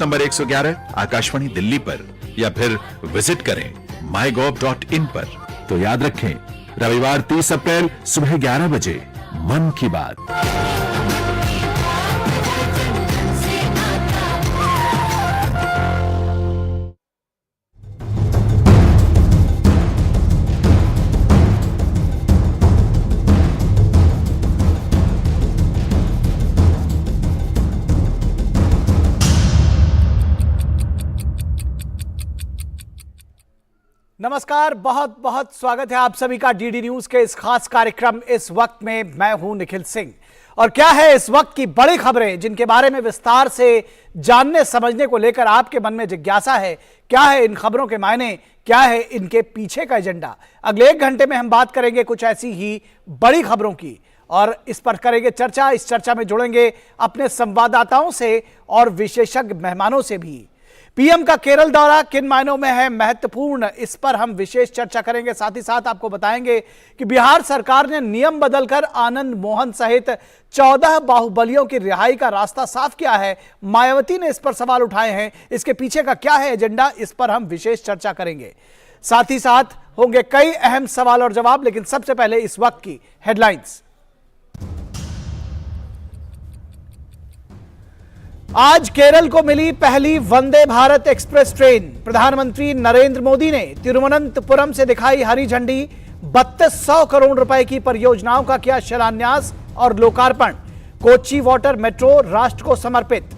Number 111 Akashvani Delhi पर या फिर विजिट करें mygov.in पर। तो याद रखें, रविवार 30 अप्रैल सुबह 11 बजे मन की बात। नमस्कार, बहुत बहुत स्वागत है आप सभी का डीडी न्यूज के इस खास कार्यक्रम इस वक्त में। मैं हूं निखिल सिंह और क्या है इस वक्त की बड़ी खबरें जिनके बारे में विस्तार से जानने समझने को लेकर आपके मन में जिज्ञासा है। क्या है इन खबरों के मायने, क्या है इनके पीछे का एजेंडा। अगले 1 घंटे में हम बात करेंगे कुछ ऐसी ही बड़ी खबरों की और इस पर करेंगे चर्चा। इस चर्चा में जुड़ेंगे अपने संवाददाताओं से और विशेषज्ञ मेहमानों से भी। पीएम का केरल दौरा किन मायनों में है महत्वपूर्ण, इस पर हम विशेष चर्चा करेंगे। साथ ही साथ आपको बताएंगे कि बिहार सरकार ने नियम बदलकर आनंद मोहन सहित 14 बाहुबलियों की रिहाई का रास्ता साफ किया है। मायावती ने इस पर सवाल उठाए हैं, इसके पीछे का क्या है एजेंडा, इस पर हम विशेष चर्चा करेंगे। साथ ही साथ होंगे कई अहम सवाल और जवाब, लेकिन सबसे पहले इस वक्त की हेडलाइंस। आज केरल को मिली पहली वंदे भारत एक्सप्रेस ट्रेन। प्रधानमंत्री नरेंद्र मोदी ने तिरुवनंतपुरम से दिखाई हरी झंडी। 3200 करोड़ रुपए की परियोजनाओं का किया शिलान्यास और लोकार्पण। कोच्चि वाटर मेट्रो राष्ट्र को समर्पित।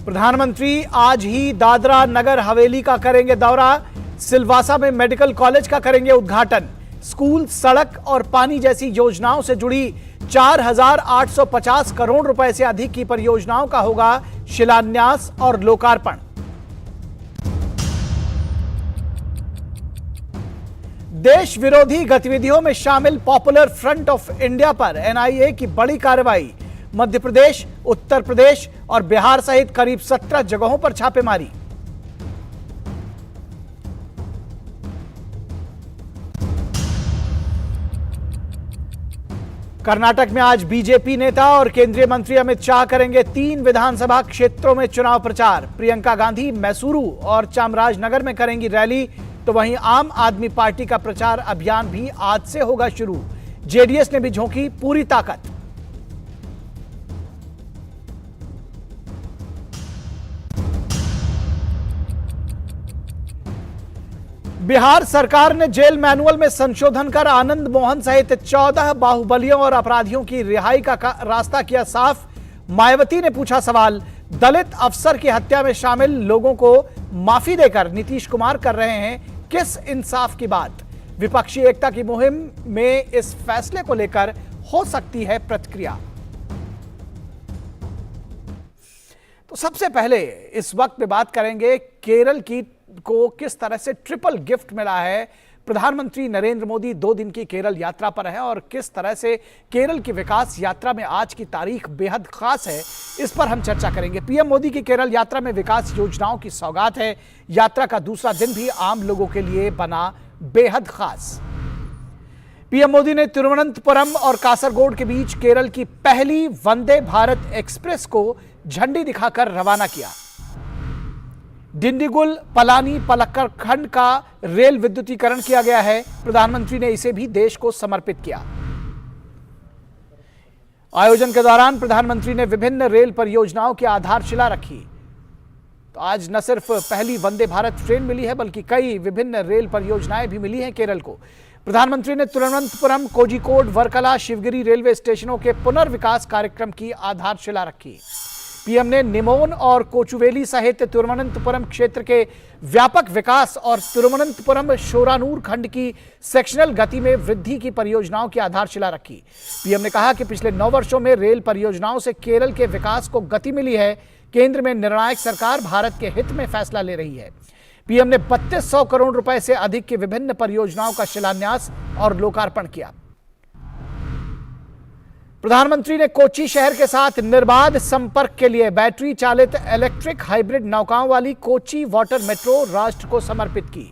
प्रधानमंत्री आज ही दादरा नगर हवेली का करेंगे दौरा। सिलवासा में मेडिकल कॉलेज का करेंगे उद्घाटन। स्कूल, सड़क और पानी जैसी योजनाओं से जुड़ी 4850 करोड़ रुपए से अधिक की परियोजनाओं का होगा शिलान्यास और लोकार्पण। देश विरोधी गतिविधियों में शामिल पॉपुलर फ्रंट ऑफ इंडिया पर एनआईए की बड़ी कार्रवाई। मध्य प्रदेश, उत्तर प्रदेश और बिहार सहित करीब 17 जगहों पर छापेमारी। कर्नाटक में आज बीजेपी नेता और केंद्रीय मंत्री अमित शाह करेंगे 3 विधानसभा क्षेत्रों में चुनाव प्रचार। प्रियंका गांधी मैसूरू और चामराजनगर में करेंगी रैली, तो वहीं आम आदमी पार्टी का प्रचार अभियान भी आज से होगा शुरू। जेडीएस ने भी झोंकी पूरी ताकत। बिहार सरकार ने जेल मैनुअल में संशोधन कर आनंद मोहन सहित 14 बाहुबलियों और अपराधियों की रिहाई का रास्ता किया साफ। मायावती ने पूछा सवाल। दलित अफसर की हत्या में शामिल लोगों को माफी देकर नीतीश कुमार कर रहे हैं किस इंसाफ की बात। विपक्षी एकता की मुहिम में इस फैसले को लेकर हो सकती है प्रतिक्रिया। तो सबसे पहले इस वक्त में बात करेंगे केरल की को किस तरह से ट्रिपल गिफ्ट मिला है। प्रधानमंत्री नरेंद्र मोदी 2 दिन की केरल यात्रा पर हैं और किस तरह से केरल की विकास यात्रा में आज की तारीख बेहद खास है, इस पर हम चर्चा करेंगे। पीएम मोदी की केरल यात्रा में विकास योजनाओं की सौगात है। यात्रा का दूसरा दिन भी आम लोगों के लिए बना बेहद खास। पीएम मोदी ने तिरुवनंतपुरम और कासरगोड के बीच केरल की पहली वंदे भारत एक्सप्रेस को झंडी दिखाकर रवाना किया। डिंडीगुल पलानी पलक्कड़ खंड का रेल विद्युतीकरण किया गया है। प्रधानमंत्री ने इसे भी देश को समर्पित किया। आयोजन के दौरान प्रधानमंत्री ने विभिन्न रेल परियोजनाओं की आधारशिला रखी। तो आज न सिर्फ पहली वंदे भारत ट्रेन मिली है, बल्कि कई विभिन्न रेल परियोजनाएं भी मिली हैं केरल को। प्रधानमंत्री ने तिरुवनंतपुरम, कोझिकोड, वर्कला, शिवगिरी रेलवे स्टेशनों के पुनर्विकास कार्यक्रम की आधारशिला रखी। पीएम ने निमोन और कोचुवेली सहित तिरुवनंतपुरम क्षेत्र के व्यापक विकास और तिरुवनंतपुरम शोरानूर खंड की सेक्शनल गति में वृद्धि की परियोजनाओं की आधारशिला रखी। पीएम ने कहा कि पिछले 9 वर्षों में रेल परियोजनाओं से केरल के विकास को गति मिली है। केंद्र में निर्णायक सरकार भारत के हित में फैसला ले रही है। पीएम ने 3200 करोड़ रुपए से अधिक की विभिन्न परियोजनाओं का शिलान्यास और लोकार्पण किया। प्रधानमंत्री ने कोच्चि शहर के साथ निर्बाध संपर्क के लिए बैटरी चालित इलेक्ट्रिक हाइब्रिड नौकाओं वाली कोच्चि वाटर मेट्रो राष्ट्र को समर्पित की।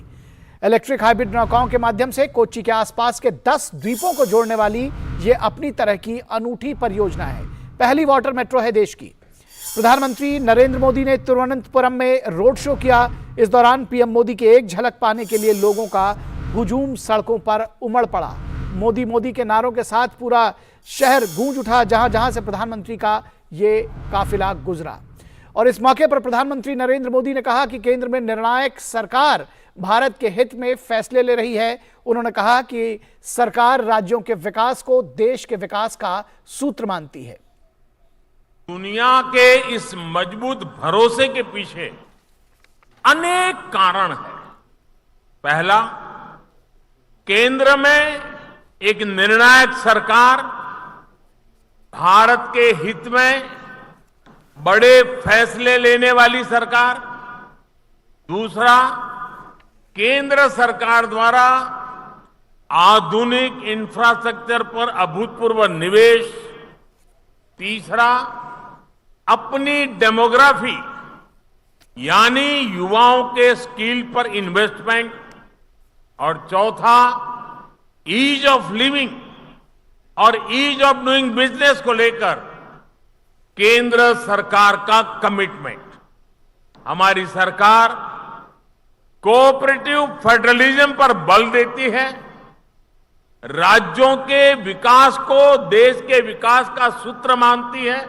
इलेक्ट्रिक हाइब्रिड नौकाओं के माध्यम से कोच्चि के आसपास के 10 द्वीपों को जोड़ने वाली ये अपनी तरह की अनूठी परियोजना है। पहली वाटर मेट्रो है देश की। प्रधानमंत्री नरेंद्र मोदी ने तिरुवनंतपुरम में रोड शो किया। इस दौरान पीएम मोदी की एक झलक पाने के लिए लोगों का हुजूम सड़कों पर उमड़ पड़ा। मोदी मोदी के नारों के साथ पूरा शहर गूंज उठा जहां जहां से प्रधानमंत्री का ये काफिला गुजरा। और इस मौके पर प्रधानमंत्री नरेंद्र मोदी ने कहा कि केंद्र में निर्णायक सरकार भारत के हित में फैसले ले रही है। उन्होंने कहा कि सरकार राज्यों के विकास को देश के विकास का सूत्र मानती है। दुनिया के इस मजबूत भरोसे के पीछे अनेक कारण हैं। पहला, केंद्र में एक निर्णायक सरकार भारत के हित में बड़े फैसले लेने वाली सरकार। दूसरा, केंद्र सरकार द्वारा आधुनिक इंफ्रास्ट्रक्चर पर अभूतपूर्व निवेश। तीसरा, अपनी डेमोग्राफी यानी युवाओं के स्किल पर इन्वेस्टमेंट। और चौथा, ईज ऑफ लिविंग और ईज ऑफ डूइंग बिजनेस को लेकर केंद्र सरकार का कमिटमेंट। हमारी सरकार कोऑपरेटिव फेडरलिज्म पर बल देती है, राज्यों के विकास को देश के विकास का सूत्र मानती है।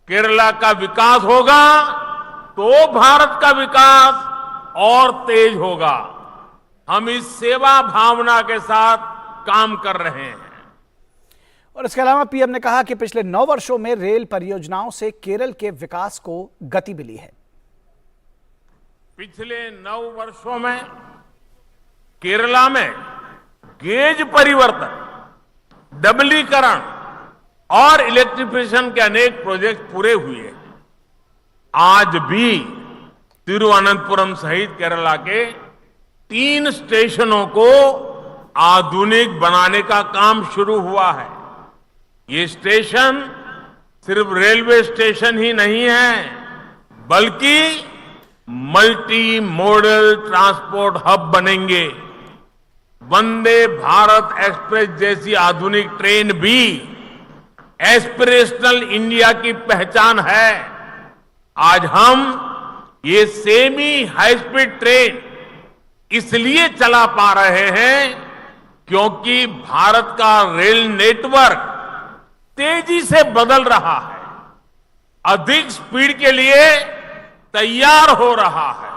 केरला का विकास होगा तो भारत का विकास और तेज होगा। हम इस सेवा भावना के साथ काम कर रहे हैं। और इसके अलावा पीएम ने कहा कि पिछले 9 वर्षों में रेल परियोजनाओं से केरल के विकास को गति मिली है। पिछले 9 वर्षों में केरला में गेज परिवर्तन, डबलीकरण और इलेक्ट्रिफिकेशन के अनेक प्रोजेक्ट पूरे हुए हैं। आज भी तिरुवनंतपुरम सहित केरला के 3 स्टेशनों को आधुनिक बनाने का काम शुरू हुआ है। ये स्टेशन सिर्फ रेलवे स्टेशन ही नहीं है, बल्कि मल्टी मॉडल ट्रांसपोर्ट हब बनेंगे। वंदे भारत एक्सप्रेस जैसी आधुनिक ट्रेन भी एस्पिरेशनल इंडिया की पहचान है। आज हम ये सेमी हाई स्पीड ट्रेन इसलिए चला पा रहे हैं क्योंकि भारत का रेल नेटवर्क तेजी से बदल रहा है, अधिक स्पीड के लिए तैयार हो रहा है।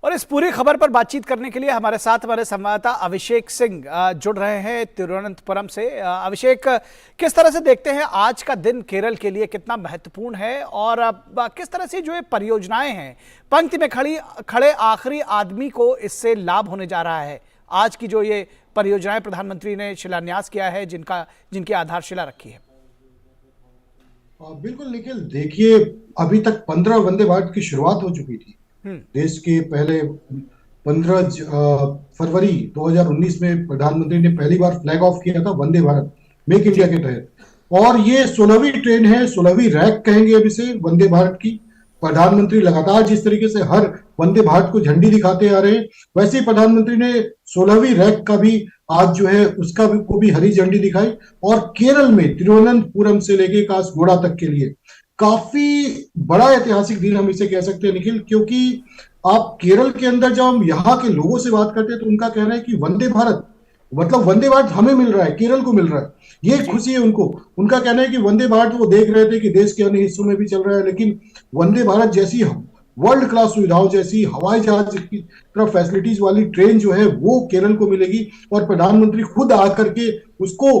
और इस पूरी खबर पर बातचीत करने के लिए हमारे साथ हमारे संवाददाता अभिषेक सिंह जुड़ रहे हैं तिरुवनंतपुरम से। अभिषेक, किस तरह से देखते हैं आज का दिन केरल के लिए कितना महत्वपूर्ण है और किस तरह से जो ये परियोजनाएं हैं, पंक्ति में खड़े आखिरी आदमी को इससे लाभ होने जा रहा है? आज की जो ये परियोजनाएं प्रधानमंत्री ने शिलान्यास किया है, जिनकी आधारशिला रखी है। बिल्कुल निखिल, देखिए अभी तक 15 वंदे भारत की शुरुआत हो चुकी थी। देश के पहले 15 फरवरी 2019 में प्रधानमंत्री ने पहली बार फ्लैग ऑफ किया था वंदे भारत मेक इंडिया के तहत। और ये 16वीं ट्रेन है, 16वीं रैक कहेंगे अब इसे वंदे भारत की। प्रधानमंत्री लगातार जिस तरीके से हर वंदे भारत को झंडी दिखाते आ रहे हैं, वैसे ही प्रधानमंत्री ने 16वीं रैक का भी आज जो है उसका भी को भी हरी झंडी दिखाई। और केरल में तिरुवनंतपुरम से लेके कासगोड़ा तक के लिए काफी बड़ा ऐतिहासिक दिन हम इसे कह सकते हैं निखिल, क्योंकि आप केरल के अंदर जब हम यहाँ के लोगों से बात करते हैं तो उनका कहना है कि वंदे भारत मतलब वंदे भारत हमें मिल रहा है, केरल को मिल रहा है, ये खुशी है उनको। उनका कहना है कि वंदे भारत वो देख रहे थे कि देश के अन्य हिस्सों में भी चल रहा है, लेकिन वंदे भारत जैसी वर्ल्ड क्लास सुविधाओं जैसी हवाई जहाज की तरफ फैसिलिटीज वाली ट्रेन जो है वो केरल को मिलेगी और प्रधानमंत्री खुद आकर के उसको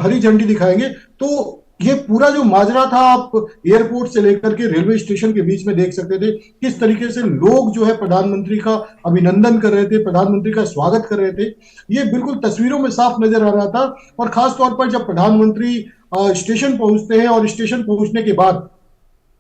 हरी झंडी दिखाएंगे। तो ये पूरा जो माजरा था आप एयरपोर्ट से लेकर के रेलवे स्टेशन के बीच में देख सकते थे किस तरीके से लोग जो है प्रधानमंत्री का अभिनंदन कर रहे थे, प्रधानमंत्री का स्वागत कर रहे थे। ये बिल्कुल तस्वीरों में साफ नजर आ रहा था। और खास तौर पर जब प्रधानमंत्री स्टेशन पहुंचते हैं और स्टेशन पहुंचने के बाद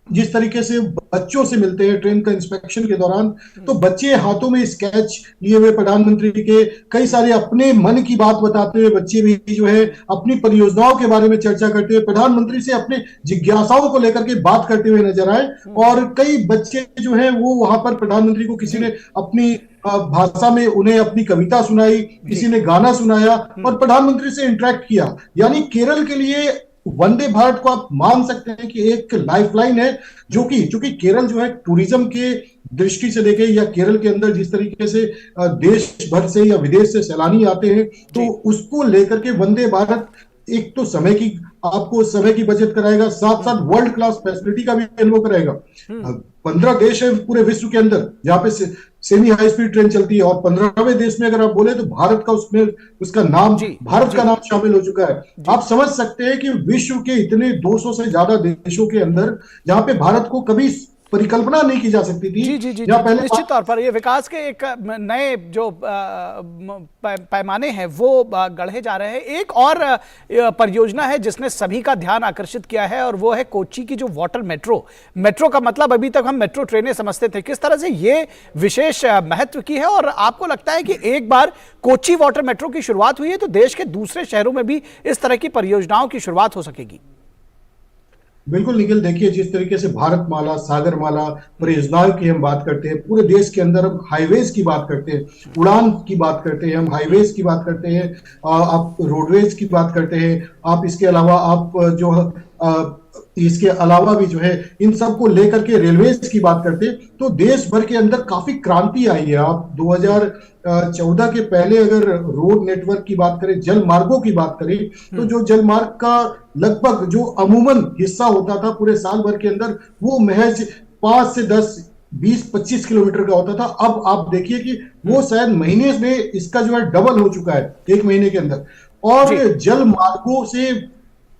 जिस तरीके से बच्चों से मिलते हैं ट्रेन का इंस्पेक्शन के दौरान, तो बच्चे हाथों में स्केच लिए हुए प्रधानमंत्री के कई सारे अपने मन की बात बताते हुए बच्चे भी जो है अपनी परियोजनाओं के बारे में चर्चा करते हुए प्रधानमंत्री से अपने जिज्ञासाओं को लेकर के बात करते हुए नजर आए। और कई बच्चे जो है वो वहां पर प्रधानमंत्री को किसी ने अपनी भाषा में उन्हें अपनी कविता सुनाई, किसी ने गाना सुनाया और प्रधानमंत्री से इंटरेक्ट किया। यानी केरल के लिए वंदे भारत को आप मान सकते हैं कि एक लाइफलाइन है, जो कि चूंकि केरल जो है टूरिज्म के दृष्टि से देखें या केरल के अंदर जिस तरीके से देश भर से या विदेश से सैलानी आते हैं, तो उसको लेकर के वंदे भारत एक तो आपको समय की बचत कराएगा, साथ साथ वर्ल्ड क्लास फैसिलिटी का भी अनुभव कराएगा। 15 देश है पूरे विश्व के अंदर जहां पे सेमी हाई स्पीड ट्रेन चलती है और 15वें देश में अगर आप बोले तो भारत का उसमें उसका नाम भारत का नाम शामिल हो चुका है। आप समझ सकते हैं कि विश्व के इतने 200 से ज्यादा देशों के अंदर जहां पे भारत को कभी परिकल्पना नहीं की जा सकती थी। जी पहले निश्चित तौर पर ये विकास के एक नए जो पैमाने हैं वो गढ़े जा रहे हैं। एक और परियोजना है जिसने सभी का ध्यान आकर्षित किया है और वो है कोच्चि की जो वाटर मेट्रो का मतलब अभी तक हम मेट्रो ट्रेनें समझते थे, किस तरह से ये विशेष महत्व की है और आपको लगता है कि एक बार कोच्चि वाटर मेट्रो की शुरुआत हुई है तो देश के दूसरे शहरों में भी इस तरह की परियोजनाओं की शुरुआत हो सकेगी? बिल्कुल निखिल, देखिए जिस तरीके से भारत माला, सागर माला परियोजनाओं की हम बात करते हैं, पूरे देश के अंदर हम हाईवेज की बात करते हैं, उड़ान की बात करते हैं, हम हाईवेज की बात करते हैं, आप रोडवेज की बात करते हैं, आप इसके अलावा आप जो इसके अलावा भी जो है इन सब को लेकर के रेलवेज की बात करते हैं, तो देश भर के अंदर काफी क्रांति आई है। आप 2014 के पहले अगर रोड नेटवर्क की बात करें, जल मार्गों की बात करें, तो जो जल मार्ग का लगभग जो अमूमन हिस्सा होता था पूरे साल भर के अंदर, वो महज 5 से 10 20-25 किलोमीटर का होता था। अब आप देखिए कि वो शायद महीने में इसका जो है डबल हो चुका है, एक महीने के अंदर। और जल मार्गों से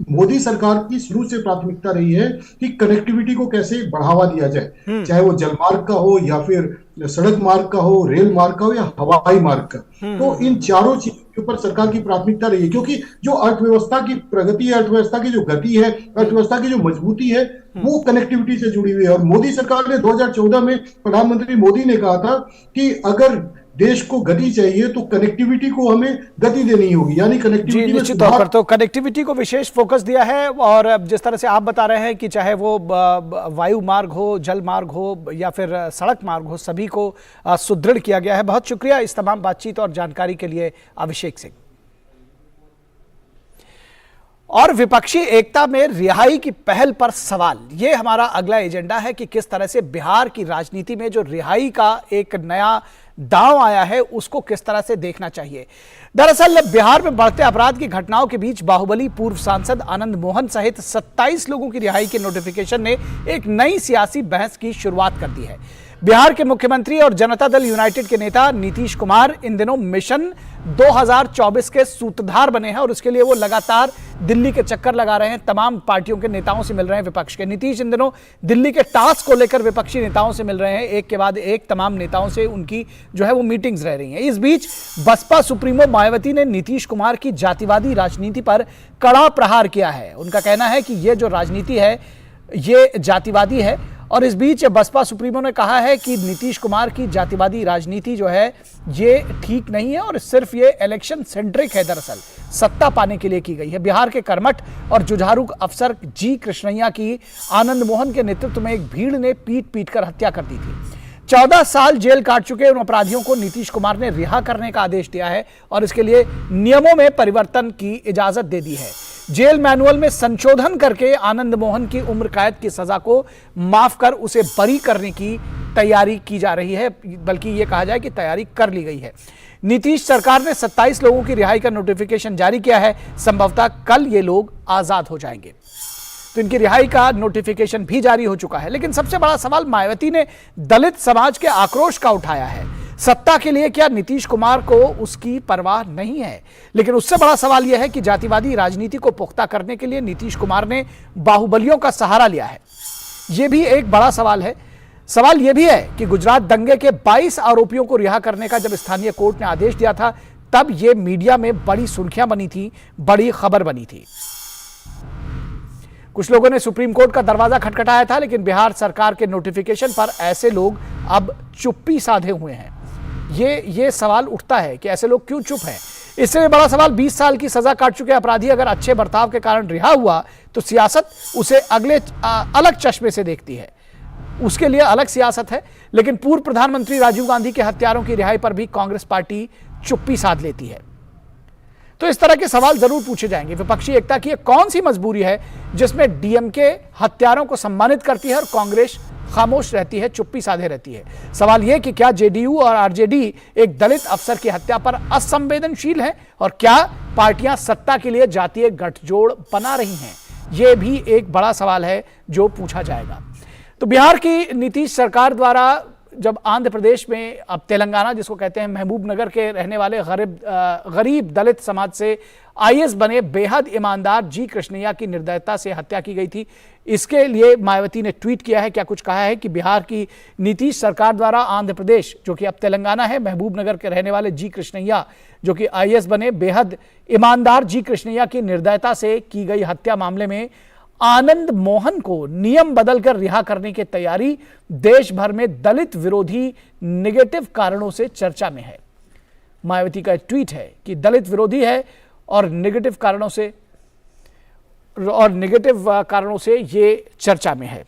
मोदी सरकार की शुरू से प्राथमिकता रही है कि कनेक्टिविटी को कैसे बढ़ावा दिया जाए, चाहे वो जल मार्ग का हो या फिर सड़क मार्ग का हो, रेल मार्ग का हो या हवाई मार्ग का। तो इन चारों चीजों के ऊपर सरकार की प्राथमिकता रही है, क्योंकि जो अर्थव्यवस्था की प्रगति है, अर्थव्यवस्था की जो गति है, अर्थव्यवस्था की जो मजबूती है, वो कनेक्टिविटी से जुड़ी हुई है। और मोदी सरकार ने 2014 में प्रधानमंत्री मोदी ने कहा था कि अगर देश को गति चाहिए तो कनेक्टिविटी को हमें गति देनी होगी, यानी कनेक्टिविटी में निश्चित तौर पर तो कनेक्टिविटी को विशेष फोकस दिया है। और जिस तरह से आप बता रहे हैं कि चाहे वो वायु मार्ग हो, जल मार्ग हो या फिर सड़क मार्ग हो, सभी को सुदृढ़ किया गया है। बहुत शुक्रिया इस तमाम बातचीत और जानकारी के लिए अभिषेक सिंह। और विपक्षी एकता में रिहाई की पहल पर सवाल, ये हमारा अगला एजेंडा है कि किस तरह से बिहार की राजनीति में जो रिहाई का एक नया दांव आया है उसको किस तरह से देखना चाहिए। दरअसल बिहार में बढ़ते अपराध की घटनाओं के बीच बाहुबली पूर्व सांसद आनंद मोहन सहित 27 लोगों की रिहाई के नोटिफिकेशन ने एक नई सियासी बहस की शुरुआत कर दी है। बिहार के मुख्यमंत्री और जनता दल यूनाइटेड के नेता नीतीश कुमार इन दिनों मिशन 2024 के सूत्रधार बने हैं और उसके लिए वो लगातार दिल्ली के चक्कर लगा रहे हैं, तमाम पार्टियों के नेताओं से मिल रहे हैं विपक्ष के। नीतीश इन दिनों दिल्ली के टास्क को लेकर विपक्षी नेताओं से मिल रहे हैं, एक के बाद एक तमाम नेताओं से उनकी जो है वो मीटिंग्स रह रही हैं। इस बीच बसपा सुप्रीमो मायावती ने नीतीश कुमार की जातिवादी राजनीति पर कड़ा प्रहार किया है। उनका कहना है कि ये जो राजनीति है ये जातिवादी है। और इस बीच बसपा सुप्रीमो ने कहा है कि नीतीश कुमार की जातिवादी राजनीति जो है ये ठीक नहीं है और सिर्फ ये इलेक्शन सेंट्रिक है, दरअसल सत्ता पाने के लिए की गई है। बिहार के कर्मठ और जुझारू अफसर जी कृष्णैया की आनंद मोहन के नेतृत्व में एक भीड़ ने पीट कर हत्या कर दी थी। 14 साल जेल काट चुके उन अपराधियों को नीतीश कुमार ने रिहा करने का आदेश दिया है और इसके लिए नियमों में परिवर्तन की इजाजत दे दी है। जेल मैनुअल में संशोधन करके आनंद मोहन की उम्र कैद की सजा को माफ कर उसे बरी करने की तैयारी की जा रही है, बल्कि यह कहा जाए कि तैयारी कर ली गई है। नीतीश सरकार ने 27 लोगों की रिहाई का नोटिफिकेशन जारी किया है, संभवतः कल ये लोग आजाद हो जाएंगे। तो इनकी रिहाई का नोटिफिकेशन भी जारी हो चुका है। लेकिन सबसे बड़ा सवाल मायावती ने दलित समाज के आक्रोश का उठाया है। सत्ता के लिए क्या नीतीश कुमार को उसकी परवाह नहीं है? लेकिन उससे बड़ा सवाल यह है कि जातिवादी राजनीति को पुख्ता करने के लिए नीतीश कुमार ने बाहुबलियों का सहारा लिया है। यह भी एक बड़ा सवाल है। सवाल यह भी है कि गुजरात दंगे के 22 आरोपियों को रिहा करने का जब स्थानीय कोर्ट ने आदेश दिया था तब यह मीडिया में बड़ी सुर्खियां बनी थी, बड़ी खबर बनी थी। कुछ लोगों ने सुप्रीम कोर्ट का दरवाजा खटखटाया था, लेकिन बिहार सरकार के नोटिफिकेशन पर ऐसे लोग अब चुप्पी साधे हुए हैं। ये सवाल उठता है कि ऐसे लोग क्यों चुप हैं। इससे बड़ा सवाल, 20 साल की सजा काट चुके अपराधी अगर अच्छे बर्ताव के कारण रिहा हुआ तो सियासत उसे अलग चश्मे से देखती है, उसके लिए अलग सियासत है। लेकिन पूर्व प्रधानमंत्री राजीव गांधी के हत्यारों की रिहाई पर भी कांग्रेस पार्टी चुप्पी साध लेती है। तो इस तरह के सवाल जरूर पूछे जाएंगे। विपक्षी एकता की कौन सी मजबूरी है जिसमें डीएमके हत्यारों को सम्मानित करती है और कांग्रेस खामोश रहती है, चुप्पी साधे रहती है। सवाल यह कि क्या जेडीयू और आरजेडी एक दलित अफसर की हत्या पर असंवेदनशील है और क्या पार्टियां सत्ता के लिए जातीय गठजोड़ बना रही हैं? यह भी एक बड़ा सवाल है जो पूछा जाएगा। तो बिहार की नीतीश सरकार द्वारा जब आंध्र प्रदेश में, अब तेलंगाना जिसको कहते हैं, महबूब नगर के रहने वाले गरीब दलित समाज से आईएएस बने बेहद ईमानदार जी कृष्णैया की निर्दयता से हत्या की गई थी। इसके लिए मायावती ने ट्वीट किया है, क्या कुछ कहा है कि बिहार की नीतीश सरकार द्वारा आंध्र प्रदेश, जो कि अब तेलंगाना है, महबूब नगर के रहने वाले जी कृष्णैया जो कि आईएएस बने बेहद ईमानदार जी कृष्णैया की निर्दयता से की गई हत्या मामले में आनंद मोहन को नियम बदलकर रिहा करने की तैयारी देश भर में दलित विरोधी नेगेटिव कारणों से चर्चा में है। मायावती का ट्वीट है कि दलित विरोधी है और नेगेटिव कारणों से ये चर्चा में है।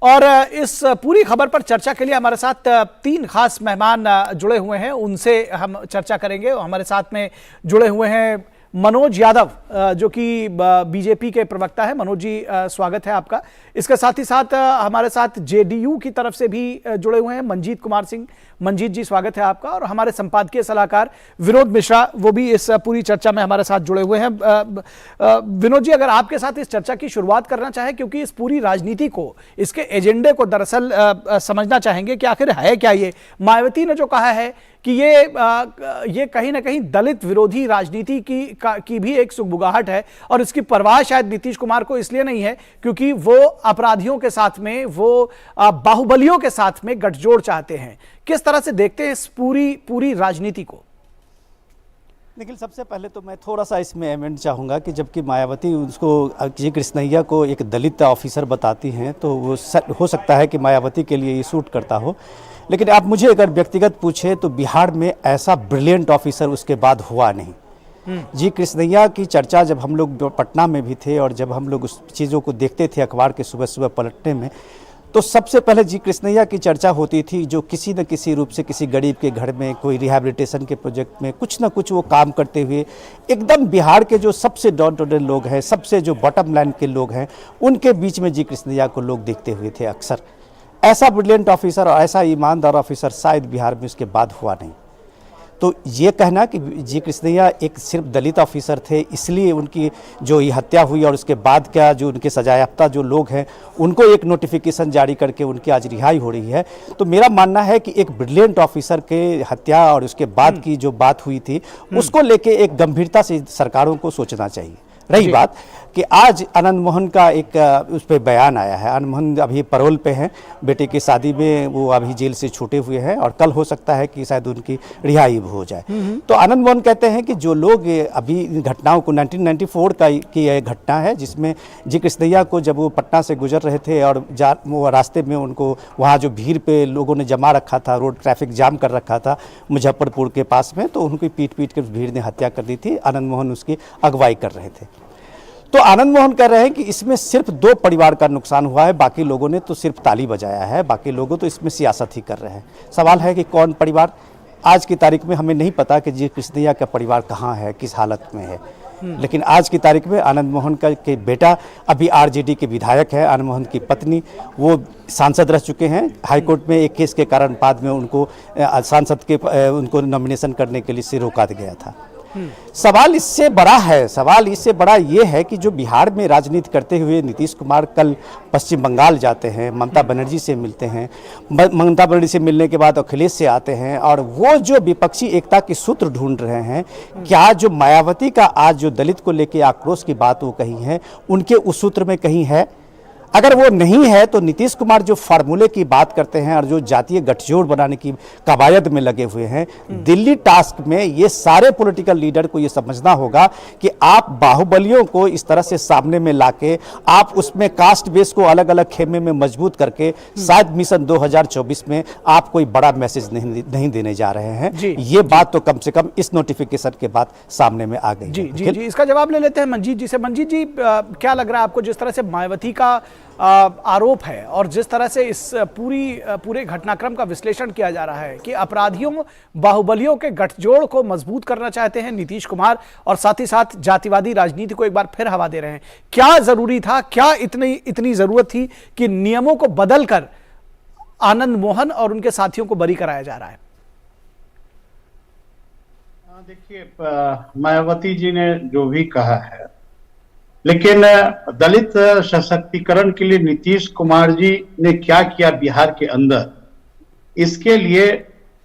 और इस पूरी खबर पर चर्चा के लिए हमारे साथ 3 खास मेहमान जुड़े हुए हैं, उनसे हम चर्चा करेंगे। हमारे साथ में जुड़े हुए हैं मनोज यादव, जो कि बीजेपी के प्रवक्ता है। मनोज जी, स्वागत है आपका। इसके साथ ही साथ हमारे साथ जेडीयू की तरफ से भी जुड़े हुए हैं मनजीत कुमार सिंह। मनजीत जी, स्वागत है आपका। और हमारे संपादकीय सलाहकार विनोद मिश्रा, वो भी इस पूरी चर्चा में हमारे साथ जुड़े हुए हैं। विनोद जी, अगर आपके साथ इस चर्चा की शुरुआत करना चाहें, क्योंकि इस पूरी राजनीति को, इसके एजेंडे को दरअसल समझना चाहेंगे कि आखिर है क्या ये। मायावती ने जो कहा है कि ये कहीं ना कहीं दलित विरोधी राजनीति की भी एक सुगबुगाहट है, और इसकी परवाह शायद नीतीश कुमार को इसलिए नहीं है क्योंकि वो अपराधियों के साथ में, वो बाहुबलियों के साथ में गठजोड़ चाहते हैं। किस तरह से देखते हैं इस पूरी राजनीति को? निखिल, सबसे पहले तो मैं थोड़ा सा इसमें एमेंड चाहूँगा कि जबकि मायावती उसको जी कृष्णैया को एक दलित ऑफिसर बताती हैं, तो वो हो सकता है कि मायावती के लिए ये सूट करता हो। लेकिन आप मुझे अगर व्यक्तिगत पूछे तो बिहार में ऐसा ब्रिलियंट ऑफिसर उसके बाद हुआ नहीं। जी कृष्णैया की चर्चा जब हम लोग पटना में भी थे और जब हम लोग उस चीज़ों को देखते थे अखबार के सुबह सुबह पलटने में, तो सबसे पहले जी कृष्णैया की चर्चा होती थी, जो किसी न किसी रूप से किसी गरीब के घर में, कोई रिहैबिलिटेशन के प्रोजेक्ट में कुछ ना कुछ वो काम करते हुए एकदम बिहार के जो सबसे डाउन टू अर्थ लोग हैं, सबसे जो बॉटम लाइन के लोग हैं, उनके बीच में जी कृष्णैया को लोग देखते हुए थे अक्सर। ऐसा ब्रिलियंट ऑफिसर और ऐसा ईमानदार ऑफिसर शायद बिहार में उसके बाद हुआ नहीं। तो ये कहना कि जी कृष्णैया एक सिर्फ दलित ऑफिसर थे इसलिए उनकी जो ये हत्या हुई और उसके बाद क्या जो उनके सजायाफ्ता जो लोग हैं उनको एक नोटिफिकेशन जारी करके उनकी आज रिहाई हो रही है, तो मेरा मानना है कि एक ब्रिलियंट ऑफिसर के हत्या और उसके बाद की जो बात हुई थी उसको लेके एक गंभीरता से सरकारों को सोचना चाहिए। रही बात कि आज आनंद मोहन का एक उस पर बयान आया है। आनंद मोहन अभी पैरोल पे हैं, बेटे की शादी में वो अभी जेल से छूटे हुए हैं और कल हो सकता है कि शायद उनकी रिहाई हो जाए। तो आनंद मोहन कहते हैं कि जो लोग अभी इन घटनाओं को 1994 की यह घटना है जिसमें जी कृष्णैया को जब वो पटना से गुजर रहे थे और वो रास्ते में उनको वहाँ जो भीड़ पे लोगों ने जमा रखा था, रोड ट्रैफिक जाम कर रखा था मुजफ्फरपुर के पास में, तो उनकी पीट के भीड़ ने हत्या कर दी थी। आनंद मोहन उसकी अगुवाई कर रहे थे। तो आनंद मोहन कह रहे हैं कि इसमें सिर्फ 2 परिवार का नुकसान हुआ है, बाकी लोगों ने तो सिर्फ ताली बजाया है, बाकी लोगों तो इसमें सियासत ही कर रहे हैं। सवाल है कि कौन परिवार, आज की तारीख में हमें नहीं पता कि जी कृष्णैया का परिवार कहाँ है, किस हालत में है, लेकिन आज की तारीख में आनंद मोहन का के बेटा अभी आरजेडी के विधायक है, आनंद मोहन की पत्नी वो सांसद रह चुके हैं। हाईकोर्ट में एक केस के कारण बाद में उनको सांसद के उनको नॉमिनेशन करने के लिए से रोका गया था। सवाल इससे बड़ा ये है कि जो बिहार में राजनीति करते हुए नीतीश कुमार कल पश्चिम बंगाल जाते हैं, ममता बनर्जी से मिलते हैं, ममता बनर्जी से मिलने के बाद अखिलेश से आते हैं और वो जो विपक्षी एकता के सूत्र ढूंढ रहे हैं, क्या जो मायावती का आज जो दलित को लेकर आक्रोश की बात वो कही है उनके उस सूत्र में कहीं है? अगर वो नहीं है तो नीतीश कुमार जो फार्मूले की बात करते हैं और जो जातीय गठजोड़ बनाने की कवायद में लगे हुए हैं, दिल्ली टास्क में ये सारे पॉलिटिकल लीडर को ये समझना होगा कि आप बाहुबलियों को इस तरह से सामने में लाके आप उसमें कास्ट बेस को अलग अलग खेमे में मजबूत करके शायद मिशन 2024 में आप कोई बड़ा मैसेज नहीं देने जा रहे हैं। ये बात तो कम से कम इस नोटिफिकेशन के बाद सामने में आ गई। जी, इसका जवाब ले लेते हैं मंजीत जी से। मंजीत जी, क्या लग रहा है आपको, जिस तरह से मायावती का आरोप है और जिस तरह से इस पूरे घटनाक्रम का विश्लेषण किया जा रहा है कि अपराधियों बाहुबलियों के गठजोड़ को मजबूत करना चाहते हैं नीतीश कुमार और साथ ही साथ जातिवादी राजनीति को एक बार फिर हवा दे रहे हैं, क्या जरूरी था, क्या इतनी जरूरत थी कि नियमों को बदलकर आनंद मोहन और उनके साथियों को बरी कराया जा रहा है? देखिए, मायावती जी ने जो भी कहा है, लेकिन दलित सशक्तिकरण के लिए नीतीश कुमार जी ने क्या किया बिहार के अंदर, इसके लिए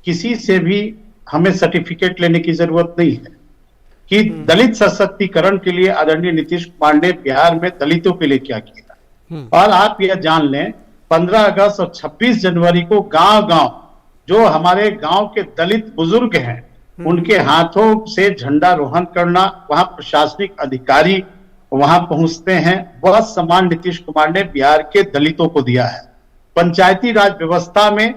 किसी से भी हमें सर्टिफिकेट लेने की जरूरत नहीं है कि दलित सशक्तिकरण के लिए आदरणीय नीतीश कुमार ने बिहार में दलितों के लिए क्या किया। और आप यह जान लें, 15 अगस्त और 26 जनवरी को गांव-गांव जो हमारे गांव के दलित बुजुर्ग हैं, उनके हाथों से झंडारोहण करना, वहां प्रशासनिक अधिकारी वहां पहुंचते हैं, वह सम्मान नीतीश कुमार ने बिहार के दलितों को दिया है। पंचायती राज व्यवस्था में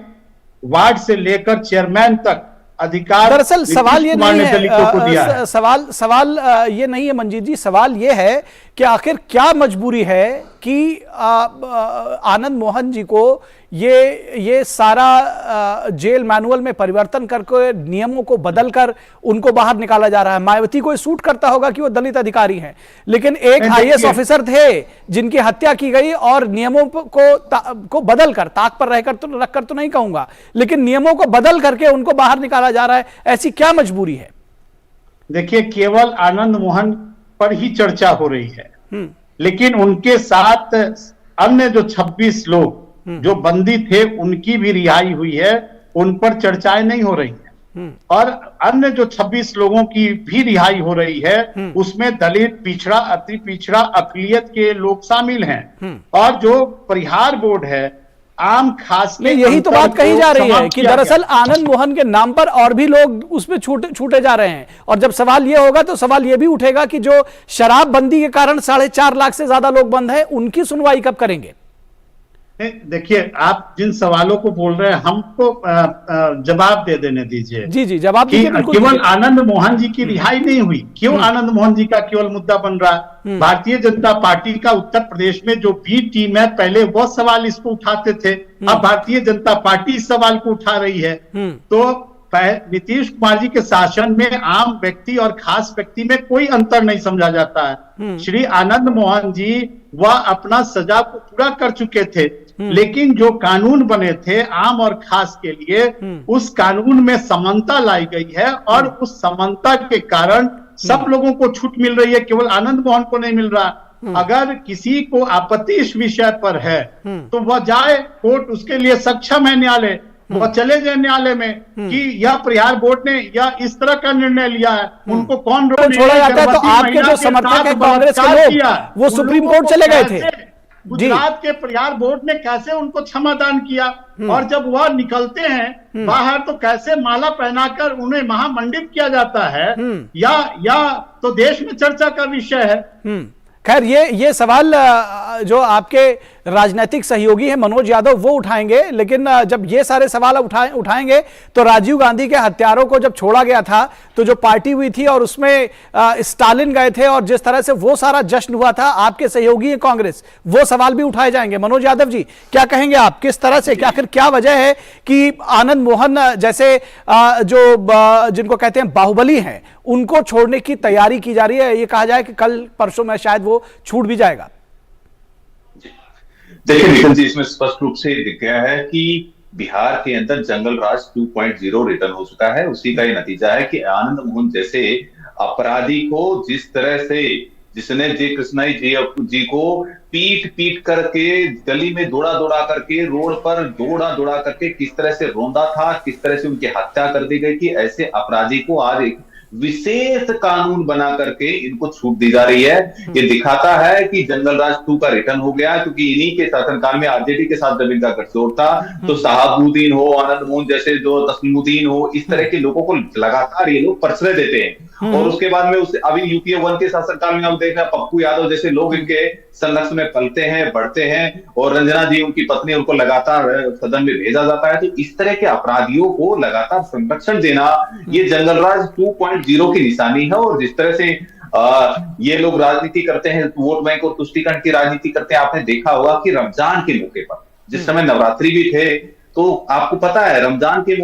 वार्ड से लेकर चेयरमैन तक अधिकार दरअसल सवाल ये नहीं है, सवाल ये नहीं है मंजीत जी, सवाल ये है कि आखिर क्या मजबूरी है कि आनंद मोहन जी को ये सारा जेल मैनुअल में परिवर्तन करके नियमों को बदलकर उनको बाहर निकाला जा रहा है। मायावती को सूट करता होगा कि वो दलित अधिकारी हैं, लेकिन एक आईएएस ऑफिसर थे जिनकी हत्या की गई और नियमों को बदलकर, ताक पर रखकर तो नहीं कहूंगा, लेकिन नियमों को बदल करके उनको बाहर निकाला जा रहा है। ऐसी क्या मजबूरी है? देखिए, केवल आनंद मोहन पर ही चर्चा हो रही है, लेकिन उनके साथ अन्य जो 26 लोग जो बंदी थे उनकी भी रिहाई हुई है, उन पर चर्चाएं नहीं हो रही हैं। और अन्य जो 26 लोगों की भी रिहाई हो रही है, उसमें दलित, पिछड़ा, अति पिछड़ा, अकलियत के लोग शामिल हैं। और जो परिहार बोर्ड है, आम खास में यही तो बात कही जा रही है कि दरअसल आनंद मोहन के नाम पर और भी लोग उसमें छूटे जा रहे हैं। और जब सवाल ये होगा तो सवाल ये भी उठेगा कि जो शराबबंदी के कारण 4.5 लाख से ज्यादा लोग बंद हैं, उनकी सुनवाई कब करेंगे? देखिए, आप जिन सवालों को बोल रहे हैं हमको जवाब दे देने दीजिए। जी, जवाब दीजिए। केवल आनंद मोहन जी की रिहाई नहीं हुई, क्यों आनंद मोहन जी का केवल मुद्दा बन रहा है? भारतीय जनता पार्टी का उत्तर प्रदेश में जो बी टीम है, पहले वो सवाल इसको उठाते थे, अब भारतीय जनता पार्टी इस सवाल को उठा रही है। तो नीतीश कुमार जी के शासन में आम व्यक्ति और खास व्यक्ति में कोई अंतर नहीं समझा जाता है। श्री आनंद मोहन जी वह अपना सजा को पूरा कर चुके थे, लेकिन जो कानून बने थे आम और खास के लिए, उस कानून में समानता लाई गई है और उस समानता के कारण सब लोगों को छूट मिल रही है, केवल आनंद मोहन को नहीं मिल रहा। अगर किसी को आपत्ति इस विषय पर है तो वह जाए कोर्ट, उसके लिए सक्षम है न्यायालय, वह चले जाए न्यायालय में कि यह परिहार बोर्ड ने या इस तरह का निर्णय लिया है, उनको कौन रोक छोड़ा जाता है? तो आपके जो समर्थक है कांग्रेस के लोग, वो सुप्रीम कोर्ट चले गए थे। गुजरात के परिहार बोर्ड ने कैसे उनको क्षमादान किया, और जब वह निकलते हैं बाहर तो कैसे माला पहनाकर उन्हें महामंडित किया जाता है, या तो देश में चर्चा का विषय है। खैर, ये सवाल जो आपके राजनीतिक सहयोगी हैं मनोज यादव वो उठाएंगे, लेकिन जब ये सारे सवाल उठाएंगे तो राजीव गांधी के हत्यारों को जब छोड़ा गया था तो जो पार्टी हुई थी और उसमें स्टालिन गए थे और जिस तरह से वो सारा जश्न हुआ था, आपके सहयोगी है कांग्रेस, वो सवाल भी उठाए जाएंगे। मनोज यादव जी, क्या कहेंगे आप, किस तरह से, आखिर क्या वजह है कि आनंद मोहन जैसे जो जिनको कहते हैं बाहुबली हैं, उनको छोड़ने की तैयारी की जा रही है? ये कहा जाए कि कल परसों में शायद वो छूट भी जाएगा। देखिए निखिल जी, इसमें स्पष्ट रूप से दिख गया है कि बिहार के अंदर जंगल राज 2.0 रिटर्न हो चुका है। उसी का ये नतीजा है कि आनंद मोहन जैसे अपराधी को जिस तरह से, जिसने जे कृष्णाई जी को पीट करके गली में दौड़ा करके, रोड पर दौड़ा करके किस तरह से रौंदा था, किस तरह से उनकी हत्या कर दी गई थी, ऐसे अपराधी को आज एक विशेष कानून बना करके इनको छूट दी जा रही है। ये दिखाता है कि जंगल राज 2 का रिटर्न हो गया, क्योंकि इन्हीं के शासनकाल में आरजेडी के साथ जब इनका गठजोड़ था तो शहाबुद्दीन हो, आनंद मोहन जैसे जो तस्लीमुद्दीन हो, इस तरह के लोगों को लगातार ये लोग प्रश्रय देते हैं। और उसके बाद में अभी यूपीए 1 के शासनकाल में हम देख रहे हैं पप्पू यादव जैसे लोग इनके संरक्ष में पलते हैं, बढ़ते हैं, और रंजना जी उनकी पत्नी, उनको लगातार सदन में भेजा जाता है। तो इस तरह के अपराधियों को लगातार संरक्षण देना ये जंगल राज 2.0 की निशानी है। और जिस तरह से ये लोग राजनीति करते हैं, वोट बैंक और तुष्टीकरण की राजनीति करते हैं, आपने देखा होगा कि रमजान के मौके पर, जिस समय नवरात्रि भी थे, तो आपको पता है रमजान के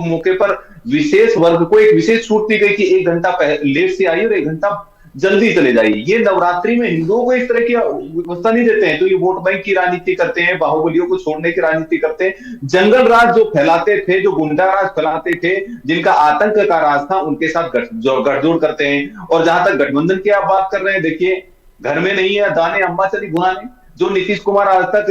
मौके पर विशेष वर्ग को एक विशेष छूट दी गई कि 1 घंटा लेट से आइए और 1 घंटा जल्दी चले जाइए। ये नवरात्रि में हिंदुओं को इस तरह की व्यवस्था नहीं देते हैं, तो ये वोट बैंक की राजनीति करते हैं, बाहुबलियों को छोड़ने की राजनीति करते हैं। जंगल राज जो फैलाते थे, जो गुंडा राज फैलाते थे, जिनका आतंक का राज था, उनके साथ गठजोड़ करते हैं। और जहां तक गठबंधन की आप बात कर रहे हैं, देखिए घर में नहीं है दाने अम्मा चली गुनाने, जो नीतीश कुमार आज तक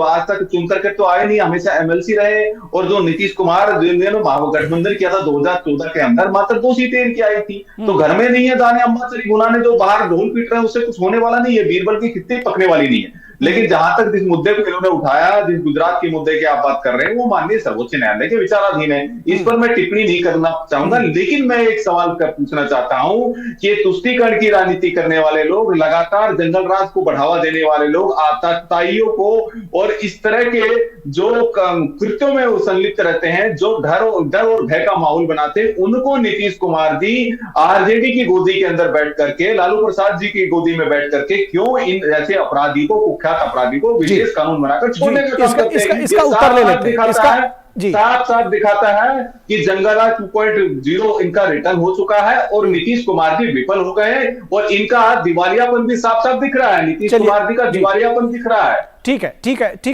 आज तक चुन करके तो आए नहीं, हमेशा एमएलसी रहे। और जो नीतीश कुमार जिन्होंने महागठबंधन किया था 2014 के अंदर, मात्र 2 सीटें इनकी आई थी। तो घर में नहीं है दाने अम्मा चली गुनाने, जो बाहर ढोल पीट रहे हैं उससे कुछ होने वाला नहीं है, बीरबल की खित्ती पकने वाली नहीं है। लेकिन जहां तक जिस मुद्दे को इन्होंने उठाया, जिस गुजरात के मुद्दे की आप बात कर रहे हैं, वो माननीय सर्वोच्च न्यायालय के विचाराधीन है। इस पर मैं टिप्पणी नहीं करना चाहूंगा, लेकिन मैं एक सवाल पूछना चाहता हूं कि तुष्टीकरण की राजनीति करने वाले लोग, लगातार जंगल राज को बढ़ावा देने वाले लोग, आतंकवादियों को और इस तरह के जो कृत्यों में वो संलिप्त रहते हैं, जो डर और भय का माहौल बनाते हैं, उनको नीतीश कुमार जी आरजेडी की गोदी के अंदर बैठ करके, लालू प्रसाद जी की गोदी में बैठ करके क्यों इन ऐसे अपराधी को, अपराधी को विशेष कानून बनाकर छोड़ने का काम करते हैं? इसका उत्तर ले लेते हैं। साफ दिखाता है कि जंगल राज 2.0 इनका रिटर्न हो चुका है और नीतीश कुमार जी विफल हो गए हैं, और इनका दिवालियापन भी साफ साफ दिख रहा है। नीतीश कुमार जी का दिवालियापन दिख रहा है। ठीक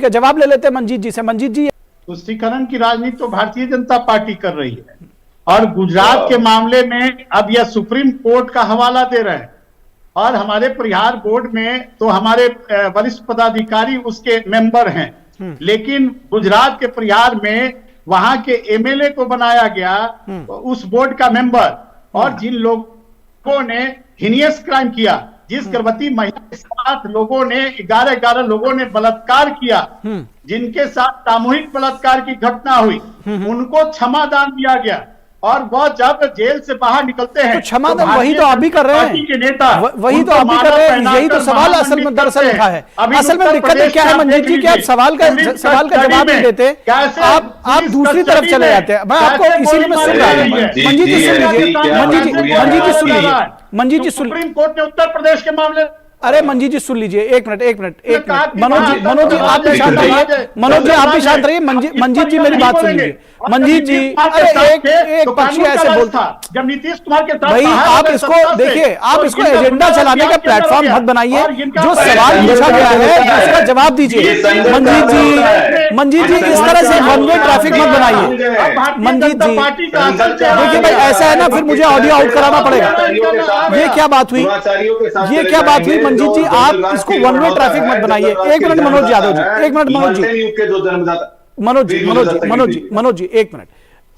है, जवाब ले लेते हैं मंजीत जी से। मंजीत जी, तुष्टीकरण की राजनीति तो भारतीय जनता पार्टी कर रही है, और गुजरात के मामले में अब यह सुप्रीम कोर्ट का हवाला दे रहे हैं। और हमारे परिहार बोर्ड में तो हमारे वरिष्ठ पदाधिकारी उसके मेंबर हैं, लेकिन गुजरात के परिहार में वहां के एमएलए को बनाया गया उस बोर्ड का मेंबर। और जिन लोगों ने हिनियस क्राइम किया, जिस गर्भवती महिला के साथ लोगों ने 11 लोगों ने बलात्कार किया, जिनके साथ सामूहिक बलात्कार की घटना हुई, उनको क्षमादान दिया गया। और वह जब जेल से बाहर निकलते हैं, तो क्षमादान वही तो आप भी कर रहे हैं, के नेता वही तो आप भी कर रहे हैं। यही तो सवाल असल में दरअसल उठा है। असल में दिक्कत क्या है मंजीत जी, कि आप सवाल का जवाब नहीं देते, आप दूसरी तरफ चले जाते हैं। मैं आपको इसीलिए मैं सुन रहा हूं। मंजीत जी सुन लीजिए, मंजीत जी सुप्रीम कोर्ट ने उत्तर प्रदेश के मामले, अरे मंजीत जी सुन लीजिए, एक मिनट। मनोज जी आप भी शांत रहिए। मंजीत जी मेरी बात सुन लीजिए। मंजीत जी, अरे एक पक्षी ऐसे बोलता, जब नीतीश कुमार के साथ भाई आप इसको देखिए, आप इसको एजेंडा चलाने का प्लेटफॉर्म मत बनाइए। जो सवाल पूछा गया है उसका जवाब दीजिए। मंजीत जी इस तरह से वन वे ट्रैफिक मत बनाइए। मंजीत जी देखिए भाई, ऐसा है ना, फिर मुझे ऑडियो आउट कराना पड़ेगा। ये क्या बात हुई मंजीत जी, आप इसको वन वे ट्रैफिक मत बनाइए। 1 minute Manoj Yadav ji, 1 minute Manoj ji 1 minute.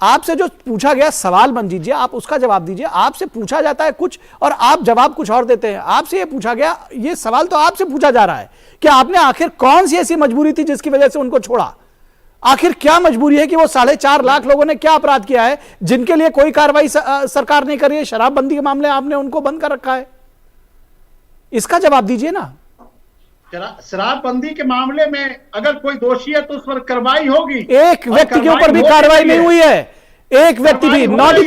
आपसे जो पूछा गया सवाल मंजीत जी, आप उसका जवाब दीजिए। आपसे पूछा जाता है कुछ और आप जवाब कुछ और देते हैं। आपसे ये पूछा गया, ये सवाल तो आपसे पूछा जा रहा है कि आपने आखिर कौन सी ऐसी मजबूरी थी जिसकी वजह से उनको छोड़ा। आखिर क्या मजबूरी है कि वो 4.5 लाख लोगों ने क्या अपराध किया है जिनके लिए कोई कार्रवाई सरकार नहीं कर रही है? शराबबंदी के मामले आपने उनको बंद कर रखा है, इसका जवाब दीजिए ना। शराबबंदी के मामले में अगर कोई दोषी है तो उस पर कार्रवाई होगी। एक व्यक्ति के ऊपर भी कार्रवाई नहीं हुई है, एक व्यक्ति भी, not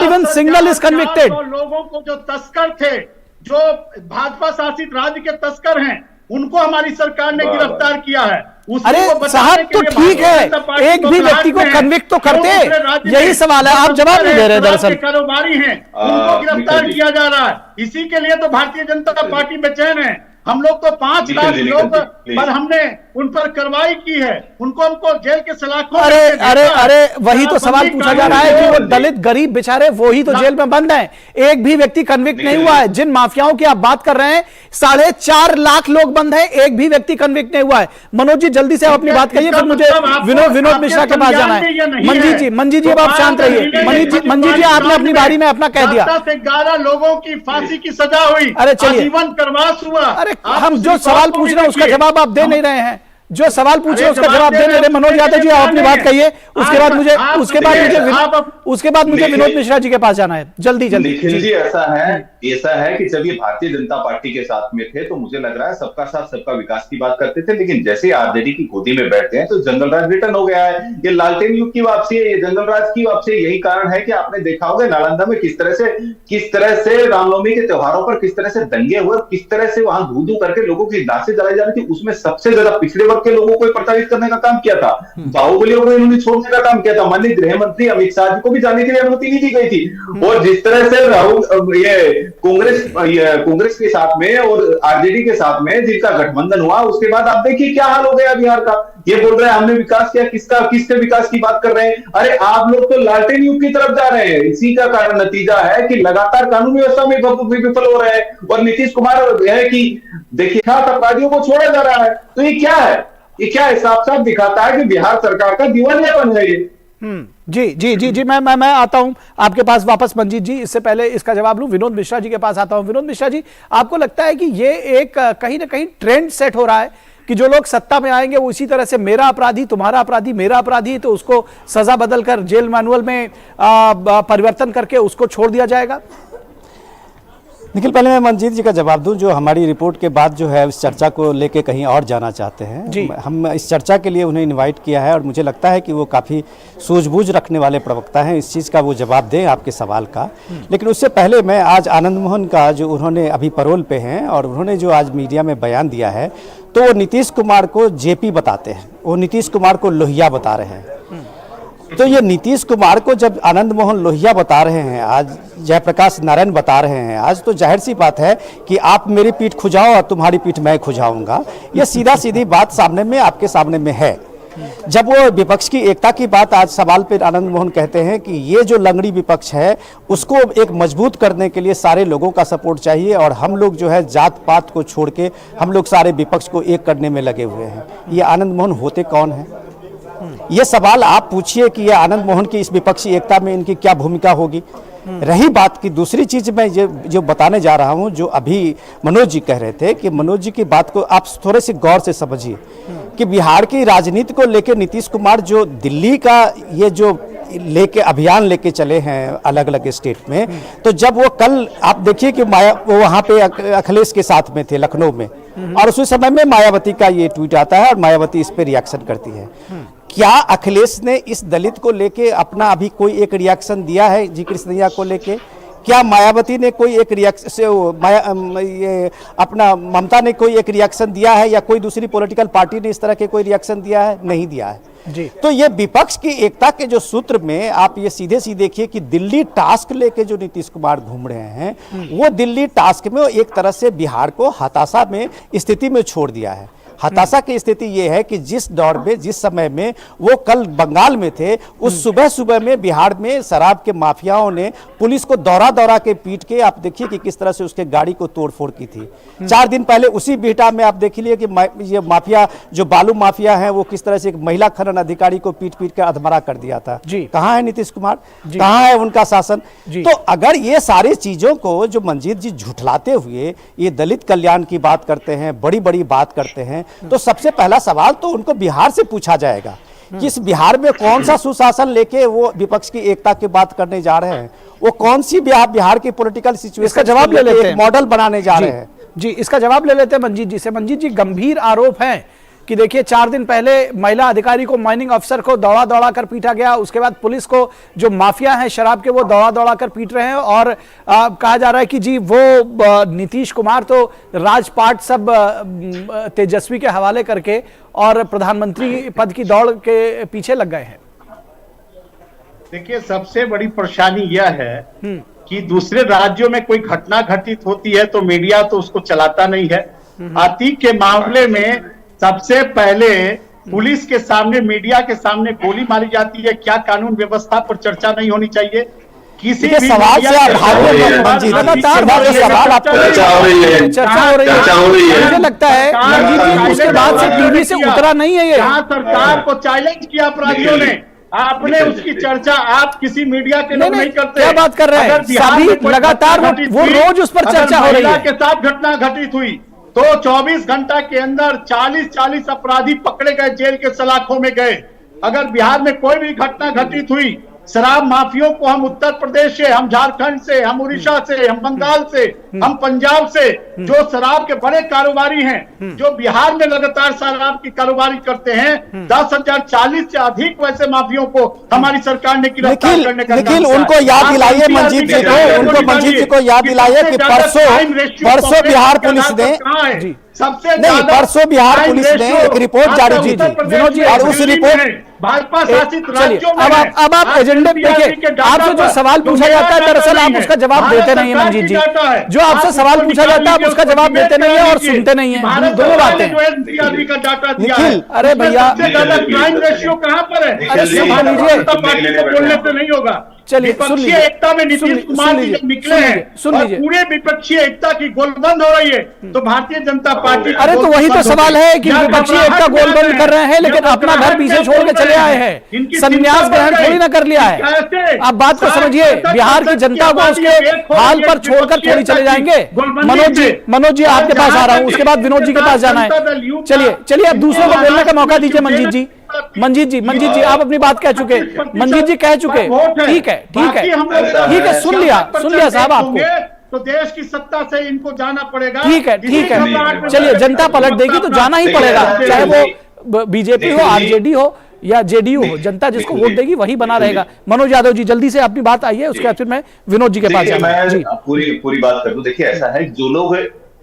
even single is convicted. लोगों को जो तस्कर थे, जो भाजपा शासित राज्य के तस्कर हैं, उनको हमारी सरकार ने गिरफ्तार किया है। अरे साहब तो ठीक है, एक भी व्यक्ति को कन्विक्ट तो करते, यही सवाल है, आप जवाब नहीं दे रहे। दरअसल कारोबारी हैं, उनको गिरफ्तार किया जा रहा है। इसी के लिए तो भारतीय जनता पार्टी बेचैन है। हम लोग तो 5 लाख लोग पर हमने उन पर कार्रवाई की है, हमको जेल के सलाखों अरे में अरे भेजा है। अरे वही तो सवाल पूछा जा रहा है कि वो दलित गरीब बेचारे वो ही तो जेल में बंद हैं, एक भी व्यक्ति कन्विक्ट नहीं हुआ है। जिन माफियाओं की आप बात कर रहे हैं 4.5 लाख लोग बंद हैं, एक भी व्यक्ति कन्विक्ट नहीं हुआ है। मनोज जी जल्दी से आप अपनी बात कहिए, फिर मुझे विनोद मिश्रा के पास जाना है। मंजीत जी अब आप शांत रहिए। मंजीत जी आपने अपनी बारी में अपना कह दिया। 11 लोगों की फांसी की सजा हुई, अरे चलिए, आजीवन कारावास हुआ। अरे हम जो सवाल पूछ रहे हैं उसका जवाब आप दे नहीं रहे हैं, जो सवाल पूछे उसका जवाब दे नहीं रहे। मनोज यादव जी आप अपनी बात कहिए, उसके बाद मुझे विनोद मिश्रा जी के पास जाना है। जल्दी निखिल जी ऐसा है कि जब ये भारतीय जनता पार्टी के साथ में थे तो मुझे लग रहा है सबका साथ सबका विकास की बात करते थे, लेकिन जैसे आरजेडी की गोदी में बैठते हैं तो जंगल राज रिटर्न हो गया है। ये लालटेन युग की वापसी है, ये जंगल राज की वापसी है। यही कारण है कि आपने देखा होगा नालंदा में किस तरह से रामनवमी के त्योहारों पर किस तरह से दंगे हुए, किस तरह से वहां धू करके लोगों की लाशें जलाई जा रही थी। उसमें सबसे ज्यादा पिछड़े वर्ग के लोगों को प्रताड़ित करने का काम किया था, बाहुबलियों को इन्होंने छोड़ने का काम किया था। माननीय गृह मंत्री अमित शाह जी को भी जाने के लिए अनुमति नहीं दी गई थी। और जिस तरह से राहुल कांग्रेस के साथ में और आरजेडी के साथ में जिनका गठबंधन हुआ, उसके बाद आप देखिए क्या हाल हो गया बिहार का। ये बोल रहे हैं हमने विकास किया, किसके विकास की बात कर रहे हैं? अरे आप लोग तो लालटेन युग की तरफ जा रहे हैं। इसी का कारण नतीजा है कि लगातार कानून व्यवस्था में विफल हो रहे हैं। और नीतीश कुमार है कि देखिए अपराधियों को छोड़ा जा रहा है, तो ये क्या है? साफ दिखाता है कि बिहार सरकार का दिवालियापन है ये। जी मैं आता हूं आपके पास वापस मंजीत जी। इससे पहले इसका जवाब लूं, विनोद मिश्रा जी के पास आता हूं। विनोद मिश्रा जी, आपको लगता है कि ये एक कहीं ना कहीं ट्रेंड सेट हो रहा है कि जो लोग सत्ता में आएंगे वो इसी तरह से मेरा अपराधी तुम्हारा अपराधी, मेरा अपराधी, तो उसको सजा बदलकर जेल मैनुअल में परिवर्तन करके उसको छोड़ दिया जाएगा? निखिल, पहले मैं मंजीत जी का जवाब दूं, जो हमारी रिपोर्ट के बाद जो है इस चर्चा को लेके कहीं और जाना चाहते हैं। हम इस चर्चा के लिए उन्हें इनवाइट किया है और मुझे लगता है कि वो काफ़ी सूझबूझ रखने वाले प्रवक्ता हैं, इस चीज़ का वो जवाब दें आपके सवाल का। लेकिन उससे पहले मैं आज आनंद मोहन का जो उन्होंने अभी पैरोल पे हैं और उन्होंने जो आज मीडिया में बयान दिया है, तो वो नीतीश कुमार को जेपी बताते हैं, वो नीतीश कुमार को लोहिया बता रहे हैं। तो ये नीतीश कुमार को जब आनंद मोहन लोहिया बता रहे हैं, आज जयप्रकाश नारायण बता रहे हैं आज, तो जाहिर सी बात है कि आप मेरी पीठ खुजाओ और तुम्हारी पीठ मैं खुजाऊंगा। ये सीधी बात सामने में आपके सामने में है। जब वो विपक्ष की एकता की बात आज सवाल पे आनंद मोहन कहते हैं कि ये जो लंगड़ी विपक्ष है उसको एक मजबूत करने के लिए सारे लोगों का सपोर्ट चाहिए और हम लोग जो है जात पात को छोड़ के हम लोग सारे विपक्ष को एक करने में लगे हुए हैं। ये आनंद मोहन होते कौन है? ये सवाल आप पूछिए कि ये आनंद मोहन की इस विपक्षी एकता में इनकी क्या भूमिका होगी। रही बात की दूसरी चीज मैं जो बताने जा रहा हूं, जो अभी मनोज जी कह रहे थे कि मनोज जी की बात को आप थोड़े से गौर से समझिए कि बिहार की राजनीति को लेकर नीतीश कुमार जो दिल्ली का ये जो लेके अभियान लेके चले हैं अलग अलग स्टेट में, तो जब वो कल आप देखिए कि वो वहाँ पे अखिलेश के साथ में थे लखनऊ में, और उसी समय में मायावती का ये ट्वीट आता है और मायावती इस पे रिएक्शन करती है। क्या अखिलेश ने इस दलित को लेके अपना अभी कोई एक रिएक्शन दिया है जी कृष्णैया को लेके? क्या मायावती ने कोई एक रिएक्शन ये अपना ममता ने कोई एक रिएक्शन दिया है या कोई दूसरी पॉलिटिकल पार्टी ने इस तरह के कोई रिएक्शन दिया है? नहीं दिया है जी। तो ये विपक्ष की एकता के जो सूत्र में आप ये सीधे देखिए कि दिल्ली टास्क लेके जो नीतीश कुमार घूम रहे हैं, वो दिल्ली टास्क में एक तरह से बिहार को हताशा में स्थिति में छोड़ दिया है। हताशा की स्थिति यह है कि जिस दौर में जिस समय में वो कल बंगाल में थे, उस सुबह में बिहार में शराब के माफियाओं ने पुलिस को दौरा के पीट के आप देखिए कि किस तरह से उसके गाड़ी को तोड़फोड़ की थी। 4 दिन पहले उसी बिहटा में आप देख लीजिए कि ये माफिया जो बालू माफिया है वो किस तरह से एक महिला खनन अधिकारी को पीट के अधमरा कर दिया था। कहाँ है नीतीश कुमार, कहाँ है उनका शासन? तो अगर ये सारी चीजों को जो मंजीत जी झुठलाते हुए ये दलित कल्याण की बात करते हैं, बड़ी बात करते हैं, तो सबसे पहला सवाल तो उनको बिहार से पूछा जाएगा कि इस बिहार में कौन सा सुशासन लेके वो विपक्ष की एकता की बात करने जा रहे हैं, वो कौन सी बिहार की पॉलिटिकल सिचुएशन का जवाब ले लेते हैं, मॉडल बनाने जा रहे हैं। जी, इसका जवाब ले लेते हैं मंजीत जी से। मंजीत जी, गंभीर आरोप है कि देखिए 4 दिन पहले महिला अधिकारी को, माइनिंग अफसर को दौड़ा कर पीटा गया, उसके बाद पुलिस को जो माफिया हैं शराब के वो दौड़ा कर पीट रहे हैं, और कहा जा रहा है कि जी वो नीतीश कुमार तो राजपाट सब तेजस्वी के हवाले करके और प्रधानमंत्री पद की दौड़ के पीछे लग गए हैं। देखिए, सबसे बड़ी परेशानी यह है कि दूसरे राज्यों में कोई घटना घटित होती है तो मीडिया तो उसको चलाता नहीं है। अतीक के मामले में सबसे पहले पुलिस के सामने, मीडिया के सामने गोली मारी जाती है, क्या कानून व्यवस्था पर चर्चा नहीं होनी चाहिए? किसी भी सवाल से आप भाग रहे हैं मंजीत, लगातार सवाल आपको चर्चा हो रही है, चर्चा हो रही है। मुझे लगता है मंजीत जी उसके बाद से टीवी से उतरा नहीं है ये। यहाँ सरकार को चैलेंज किया अपराधियों ने, आपने उसकी चर्चा आप किसी मीडिया के लोग नहीं करते। क्या बात कर रहे हैं? सभी लगातार वो रोज उस पर चर्चा हो रही है। के साथ घटना घटित हुई तो 24 घंटा के अंदर 40 अपराधी पकड़े गए, जेल के सलाखों में गए। अगर बिहार में कोई भी घटना घटित हुई, शराब माफियों को हम उत्तर प्रदेश से, हम झारखंड से, हम उड़ीसा से, हम बंगाल से, हम पंजाब से, जो शराब के बड़े कारोबारी हैं, जो बिहार में लगातार शराब की कारोबारी करते हैं, 10,040 से अधिक वैसे माफियों को हमारी सरकार ने गिरफ्तार करने का निखिल उनको याद दिलाइए मंजीत जी को, मंजीत जी को याद दिलाइए कि परसों बिहार पुलिस ने सबसे नहीं, परसों बिहार पुलिस ने एक रिपोर्ट जारी की थी विनोद जी, और उस रिपोर्ट भाजपा शासित राज्यों में अब आप एजेंडे देखिए, आपसे जो सवाल पूछा जाता है दरअसल आप उसका जवाब देते नहीं है मंजीत जी। जो आपसे सवाल पूछा जाता है आप उसका जवाब देते नहीं है और सुनते नहीं है, दोनों बातें। निखिल, अरे भैया क्राइम रेशियो कहाँ पर है? अरे सुन लीजिए, बोलने से नहीं होगा। चलिए सुन लीजिए, एकता में नीतीश कुमार जी जब निकले हैं और पूरे विपक्षी एकता की गोलबंद हो रही है, तो भारतीय जनता पार्टी, अरे तो वही तो सवाल है कि विपक्षी एकता गोलबंद कर रहे हैं लेकिन अपना घर पीछे छोड़ के चले आए हैं, संन्यास ग्रहण थोड़ी ना कर लिया है। आप बात को समझिए, बिहार की जनता को उसके हाल पर छोड़कर थोड़ी चले जाएंगे। मनोज जी आपके पास आ रहा हूँ, उसके बाद विनोद जी के पास जाना है। चलिए अब दूसरों को बोलने का मौका दीजिए। मंजीत जी आप अपनी बात कह चुके, मंजीत जी कह चुके, ठीक है, सुन लिया साहब आपको। तो देश की सत्ता से इनको जाना पड़ेगा। ठीक है, चलिए जनता पलट देगी तो जाना ही पड़ेगा, चाहे वो बीजेपी हो, आरजेडी हो या जेडीयू हो, जनता जिसको वोट देगी वही बना रहेगा। मनोज यादव जी जल्दी से अपनी बात आइए, उसके बाद फिर मैं विनोद जी के पास जाऊंगा। जी पूरी बात कर दूं। देखिए ऐसा है,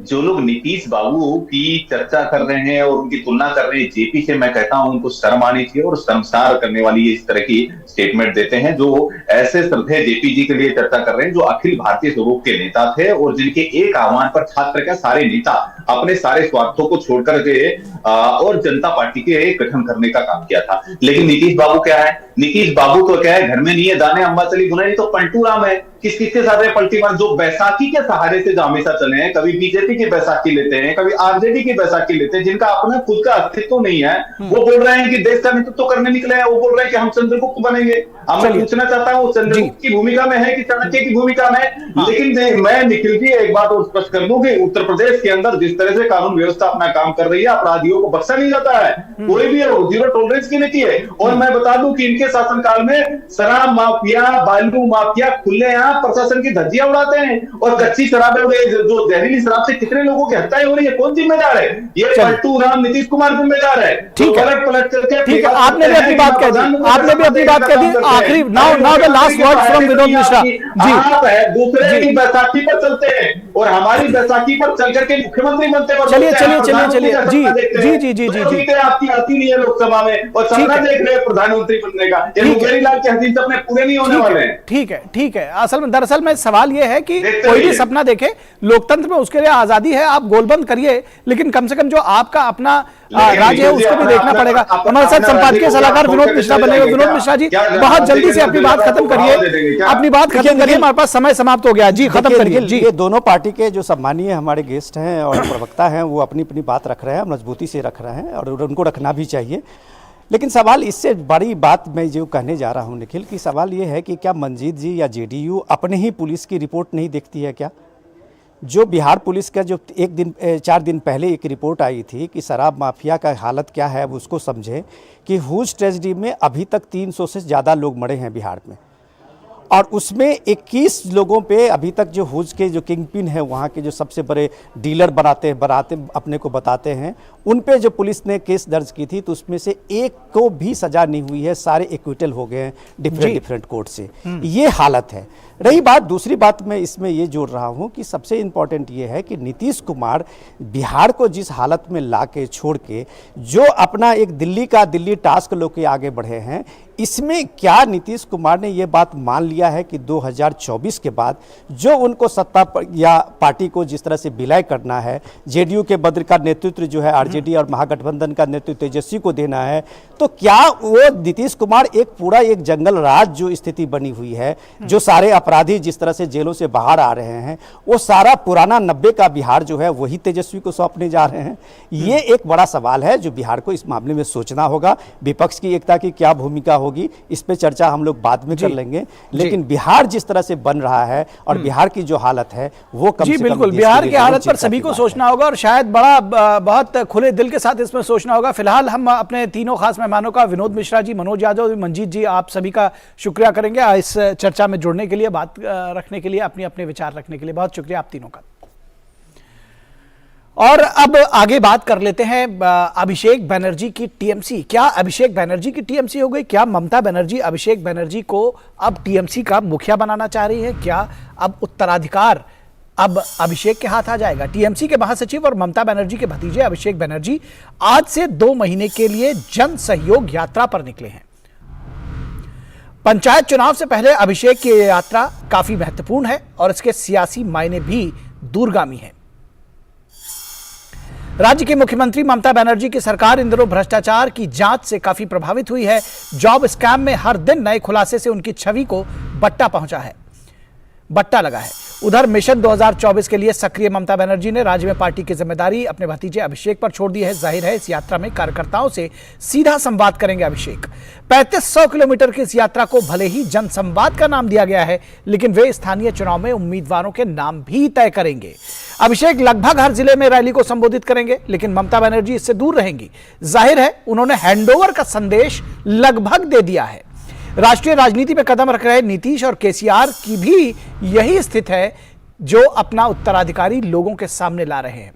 जो लोग नीतीश बाबू की चर्चा कर रहे हैं और उनकी तुलना कर रहे हैं जेपी से, मैं कहता हूं उनको शर्म आनी चाहिए और शर्मसार करने वाली इस तरह की स्टेटमेंट देते हैं जो ऐसे श्रद्धेय जेपी जी के लिए चर्चा कर रहे हैं, जो अखिल भारतीय स्वरूप के नेता थे और जिनके एक आह्वान पर छात्र का सारे नेता अपने सारे स्वार्थों को छोड़कर के और जनता पार्टी के गठन करने का काम किया था। लेकिन नीतीश बाबू क्या है? नीतीश बाबू तो क्या है, घर में नहीं है दाने अम्बा चली गुना, नहीं तो पलटू राम है। किसके साथ है पलटी मार? जो बैसाखी के सहारे से जो हमेशा चले हैं, कभी बीजेपी की बैसाखी लेते हैं, कभी आरजेडी की बैसाखी लेते हैं, जिनका अपना खुद का अस्तित्व नहीं है, वो बोल रहे हैं कि देश का नेतृत्व करने निकले हैं, वो बोल रहे हैं कि हम चंद्रगुप्त बनेंगे। अब मैं पूछना चाहता हूँ, चंद्रगुप्त की भूमिका में है कि चाणक्य की भूमिका में? लेकिन मैं निखिल जी एक बात और स्पष्ट कर दूं कि उत्तर प्रदेश के अंदर जिस तरह से कानून व्यवस्था अपना काम कर रही है, अपराधियों को बख्शा नहीं जाता है, कोई भी जीरो टॉलरेंस की नीति है। और मैं बता दूं कि इनके शासनकाल में शराब माफिया, बालू माफिया खुलेआम प्रशासन की धज्जियां उड़ाते हैं और कच्ची शराब जो जहरीली शराब से कितने लोगों की हत्याएं हो रही है, कौन जिम्मेदार है? ये पलटू राम नीतीश कुमार जिम्मेदार है। ठीक है, ठीक है, आपने भी अपनी बात कह दी, आखिरी now the last word from Vinod Mishra ji. आप दूसरे की बैसाखी पर चलते हैं और हमारी बैसाखी पर चल करके मुख्यमंत्री बनते हैं। चलिए जी आपकी आती नहीं है लोकसभा में और सपना देख रहे हैं प्रधानमंत्री बनने का, मुखेरीलाल के हसीन सपने पूरे नहीं होने वाले हैं। ठीक है, दरअसल में सवाल यह है कि कोई भी सपना देखे, लोकतंत्र में उसके लिए आजादी है, आप गोलबंद करिए, लेकिन कम से कम जो आपका अपना राज्य है उसको भी देखना पड़ेगा। हमारे साथ संपादकीय सलाहकार विनोद मिश्रा बने हुए। विनोद मिश्रा जी बहुत जल्दी से अपनी बात खत्म करिए, हमारे पास समय समाप्त हो गया जी, खत्म करिए जी। ये दोनों पार्टी के जो सम्मानीय हमारे गेस्ट हैं और प्रवक्ता हैं, वो अपनी अपनी बात रख रहे हैं, मजबूती से रख रहे हैं और उनको रखना भी चाहिए। लेकिन सवाल इससे बड़ी बात मैं जो कहने जा रहा हूं निखिल, कि सवाल ये है कि क्या मंजीत जी या जेडीयू अपने ही पुलिस की रिपोर्ट नहीं देखती है क्या? जो बिहार पुलिस का जो 4 दिन पहले एक रिपोर्ट आई थी कि शराब माफिया का हालत क्या है, अब उसको समझें कि हूज ट्रेजेडी में अभी तक 300 से ज़्यादा लोग मरे हैं बिहार में, और उसमें 21 लोगों पे अभी तक जो हूज के जो किंग पिन है, वहाँ के जो सबसे बड़े डीलर बनाते अपने को बताते हैं, उन पे जो पुलिस ने केस दर्ज की थी, तो उसमें से एक को भी सज़ा नहीं हुई है, सारे एक्विटल हो गए हैं डिफरेंट कोर्ट से। ये हालत है। रही बात, दूसरी बात मैं इसमें ये जोड़ रहा हूँ कि सबसे इम्पॉर्टेंट ये है कि नीतीश कुमार बिहार को जिस हालत में ला के छोड़ के जो अपना एक दिल्ली टास्क लोग के आगे बढ़े हैं, इसमें क्या नीतीश कुमार ने ये बात मान लिया है कि 2024 के बाद जो उनको सत्ता या पार्टी को जिस तरह से विलय करना है, जेडीयू के बद्र का नेतृत्व जो है आरजेडी और महागठबंधन का नेतृत्व तेजस्वी को देना है, तो क्या वो नीतीश कुमार एक जंगल राज जो स्थिति बनी हुई है, जो सारे अपराधी जिस तरह से जेलों से बाहर आ रहे हैं, वो सारा पुराना 90 का बिहार जो है वही तेजस्वी को सौंपने जा रहे हैं? ये एक बड़ा सवाल है जो बिहार को इस मामले में सोचना होगा। विपक्ष की एकता की क्या भूमिका होगी, इस पे चर्चा हम लोग बाद में कर लेंगे, लेकिन बिहार जिस तरह से बन रहा है और बिहार की जो हालत है वो कम से कम बिल्कुल बिहार की हालत पर सभी को सोचना होगा और शायद बहुत खुले दिल के साथ इसमें सोचना होगा। फिलहाल हम अपने तीनों खास मेहमानों का, विनोद मिश्रा जी, मनोज यादव, मंजीत जी, आप सभी का शुक्रिया करेंगे इस चर्चा में जुड़ने के लिए, बात रखने के लिए, अपने अपने विचार रखने के लिए। बहुत शुक्रिया आप तीनों का। और अब आगे बात कर लेते हैं अभिषेक बनर्जी की टीएमसी। क्या अभिषेक बनर्जी की टीएमसी हो गई? क्या ममता बनर्जी अभिषेक बनर्जी को अब टीएमसी का मुखिया बनाना चाह रही है? क्या अब उत्तराधिकार अब अभिषेक के हाथ आ जाएगा? टीएमसी के महासचिव और ममता बनर्जी के भतीजे अभिषेक बनर्जी आज से 2 महीने के लिए जन सहयोग यात्रा पर निकले हैं। पंचायत चुनाव से पहले अभिषेक की यात्रा काफी महत्वपूर्ण है और इसके सियासी मायने भी दूरगामी है। राज्य की मुख्यमंत्री ममता बनर्जी की सरकार इन दिनों भ्रष्टाचार की जांच से काफी प्रभावित हुई है। जॉब स्कैम में हर दिन नए खुलासे से उनकी छवि को बट्टा लगा है। उधर मिशन 2024 के लिए सक्रिय ममता बनर्जी ने राज्य में पार्टी की जिम्मेदारी अपने भतीजे अभिषेक पर छोड़ दी है। जाहिर है इस यात्रा में कार्यकर्ताओं से सीधा संवाद करेंगे अभिषेक। 3500 किलोमीटर की इस यात्रा को भले ही जनसंवाद का नाम दिया गया है, लेकिन वे स्थानीय चुनाव में उम्मीदवारों के नाम भी तय करेंगे। अभिषेक लगभग हर जिले में रैली को संबोधित करेंगे, लेकिन ममता बनर्जी इससे दूर रहेंगी। जाहिर है उन्होंने हैंडओवर का संदेश लगभग दे दिया है। राष्ट्रीय राजनीति में कदम रख रहे नीतीश और केसीआर की भी यही स्थिति है, जो अपना उत्तराधिकारी लोगों के सामने ला रहे हैं।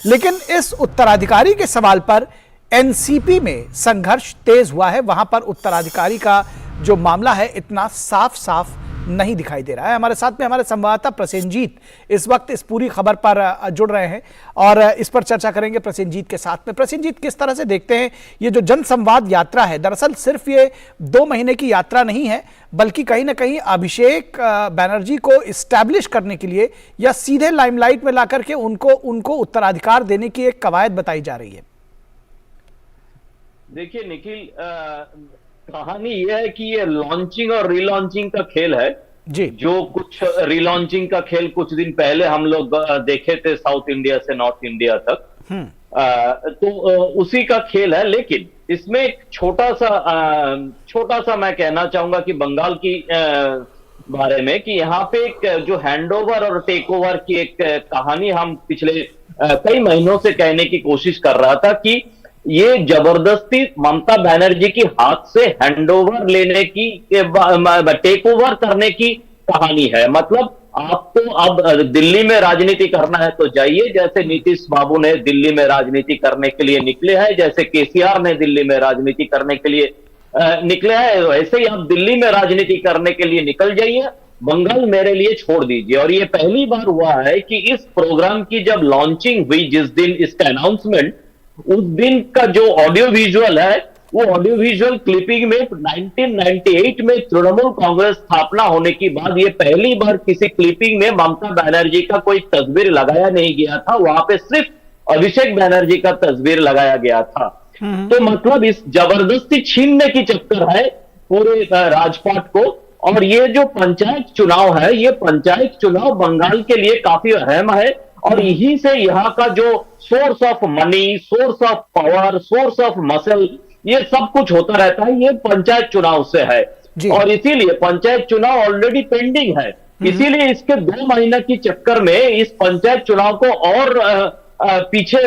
लेकिन इस उत्तराधिकारी के सवाल पर एनसीपी में संघर्ष तेज हुआ है। वहां पर उत्तराधिकारी का जो मामला है इतना साफ साफ नहीं दिखाई दे रहा है। हमारे साथ में हमारे संवाददाता प्रसेनजीत इस वक्त इस पूरी खबर पर जुड़ रहे हैं और इस पर चर्चा करेंगे प्रसेनजीत के साथ में। प्रसेनजीत, किस तरह से देखते हैं ये जो जनसंवाद यात्रा है? दरअसल सिर्फ ये 2 महीने की यात्रा नहीं है, बल्कि कहीं ना कहीं अभिषेक बनर्जी को इस्टेब्लिश करने के लिए या सीधे लाइमलाइट में ला करके उनको उत्तराधिकार देने की एक कवायद बताई जा रही है। देखिए निखिल, कहानी यह है कि ये लॉन्चिंग और रीलॉन्चिंग का खेल है जी। जो कुछ रीलॉन्चिंग का खेल कुछ दिन पहले हम लोग देखे थे साउथ इंडिया से नॉर्थ इंडिया तक, तो उसी का खेल है। लेकिन इसमें एक छोटा सा मैं कहना चाहूंगा कि बंगाल की बारे में, कि यहाँ पे एक जो हैंडओवर और टेक ओवर की एक कहानी हम पिछले कई महीनों से कहने की कोशिश कर रहा था कि ये जबरदस्ती ममता बनर्जी की हाथ से हैंडओवर लेने की, टेक ओवर करने की कहानी है। मतलब आपको अब दिल्ली में राजनीति करना है तो जाइए, जैसे नीतीश बाबू ने दिल्ली में राजनीति करने के लिए निकले हैं, जैसे केसीआर ने दिल्ली में राजनीति करने के लिए निकले हैं, वैसे ही आप दिल्ली में राजनीति करने के लिए निकल जाइए, बंगाल मेरे लिए छोड़ दीजिए। और ये पहली बार हुआ है कि इस प्रोग्राम की जब लॉन्चिंग हुई, जिस दिन इसका अनाउंसमेंट, उस दिन का जो ऑडियो विजुअल है, वो ऑडियो विजुअल क्लिपिंग में 1998 में तृणमूल कांग्रेस स्थापना होने के बाद ये पहली बार किसी क्लिपिंग में ममता बनर्जी का कोई तस्वीर लगाया नहीं गया था। वहां पे सिर्फ अभिषेक बनर्जी का तस्वीर लगाया गया था। तो मतलब इस जबरदस्ती छीनने की चक्कर है पूरे राजपाट को। और ये जो पंचायत चुनाव है, ये पंचायत चुनाव बंगाल के लिए काफी अहम है और यहीं से यहाँ का जो source of money, source of power, source of muscle, ये सब कुछ होता रहता है, ये पंचायत चुनाव से है। और इसीलिए पंचायत चुनाव ऑलरेडी पेंडिंग है, इसीलिए इसके 2 महीने की चक्कर में इस पंचायत चुनाव को और पीछे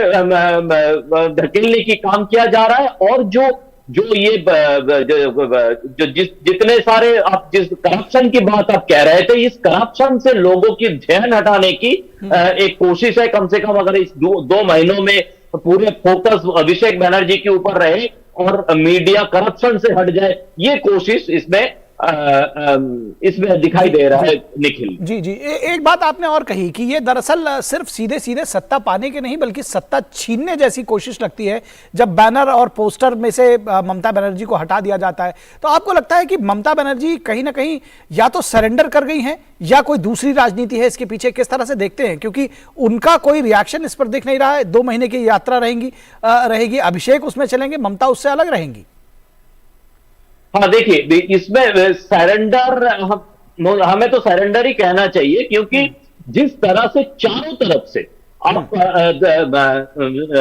धकेलने की काम किया जा रहा है। और जो ये जितने सारे आप जिस करप्शन की बात आप कह रहे थे, इस करप्शन से लोगों की ध्यान हटाने की एक कोशिश है। कम से कम अगर इस 2 महीनों में पूरे फोकस अभिषेक बनर्जी के ऊपर रहे और मीडिया करप्शन से हट जाए, ये कोशिश इसमें इसमें दिखाई दे रहा है निखिल। जी जी, एक बात आपने और कही कि ये दरअसल सिर्फ सीधे सीधे सत्ता पाने के नहीं बल्कि सत्ता छीनने जैसी कोशिश लगती है जब बैनर और पोस्टर में से ममता बनर्जी को हटा दिया जाता है। तो आपको लगता है कि ममता बनर्जी कहीं ना कहीं या तो सरेंडर कर गई हैं या कोई दूसरी राजनीति है इसके पीछे? किस तरह से देखते हैं, क्योंकि उनका कोई रिएक्शन इस पर दिख नहीं रहा है। 2 महीने की यात्रा रहेगी, अभिषेक उसमें चलेंगे, ममता उससे अलग रहेंगी। हाँ देखिए, इसमें सरेंडर हमें तो सरेंडर ही कहना चाहिए, क्योंकि जिस तरह से चारों तरफ से आप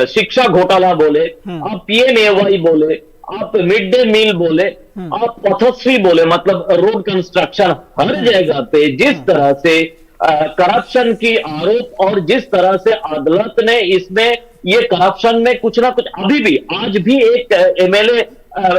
शिक्षा घोटाला बोले, आप पीएमएवाई बोले, आप मिड डे मील बोले, आप पथश्री बोले, मतलब रोड कंस्ट्रक्शन, हर जगह पे जिस तरह से करप्शन की आरोप और जिस तरह से अदालत ने इसमें ये करप्शन में कुछ ना कुछ, अभी भी आज भी एक एमएलए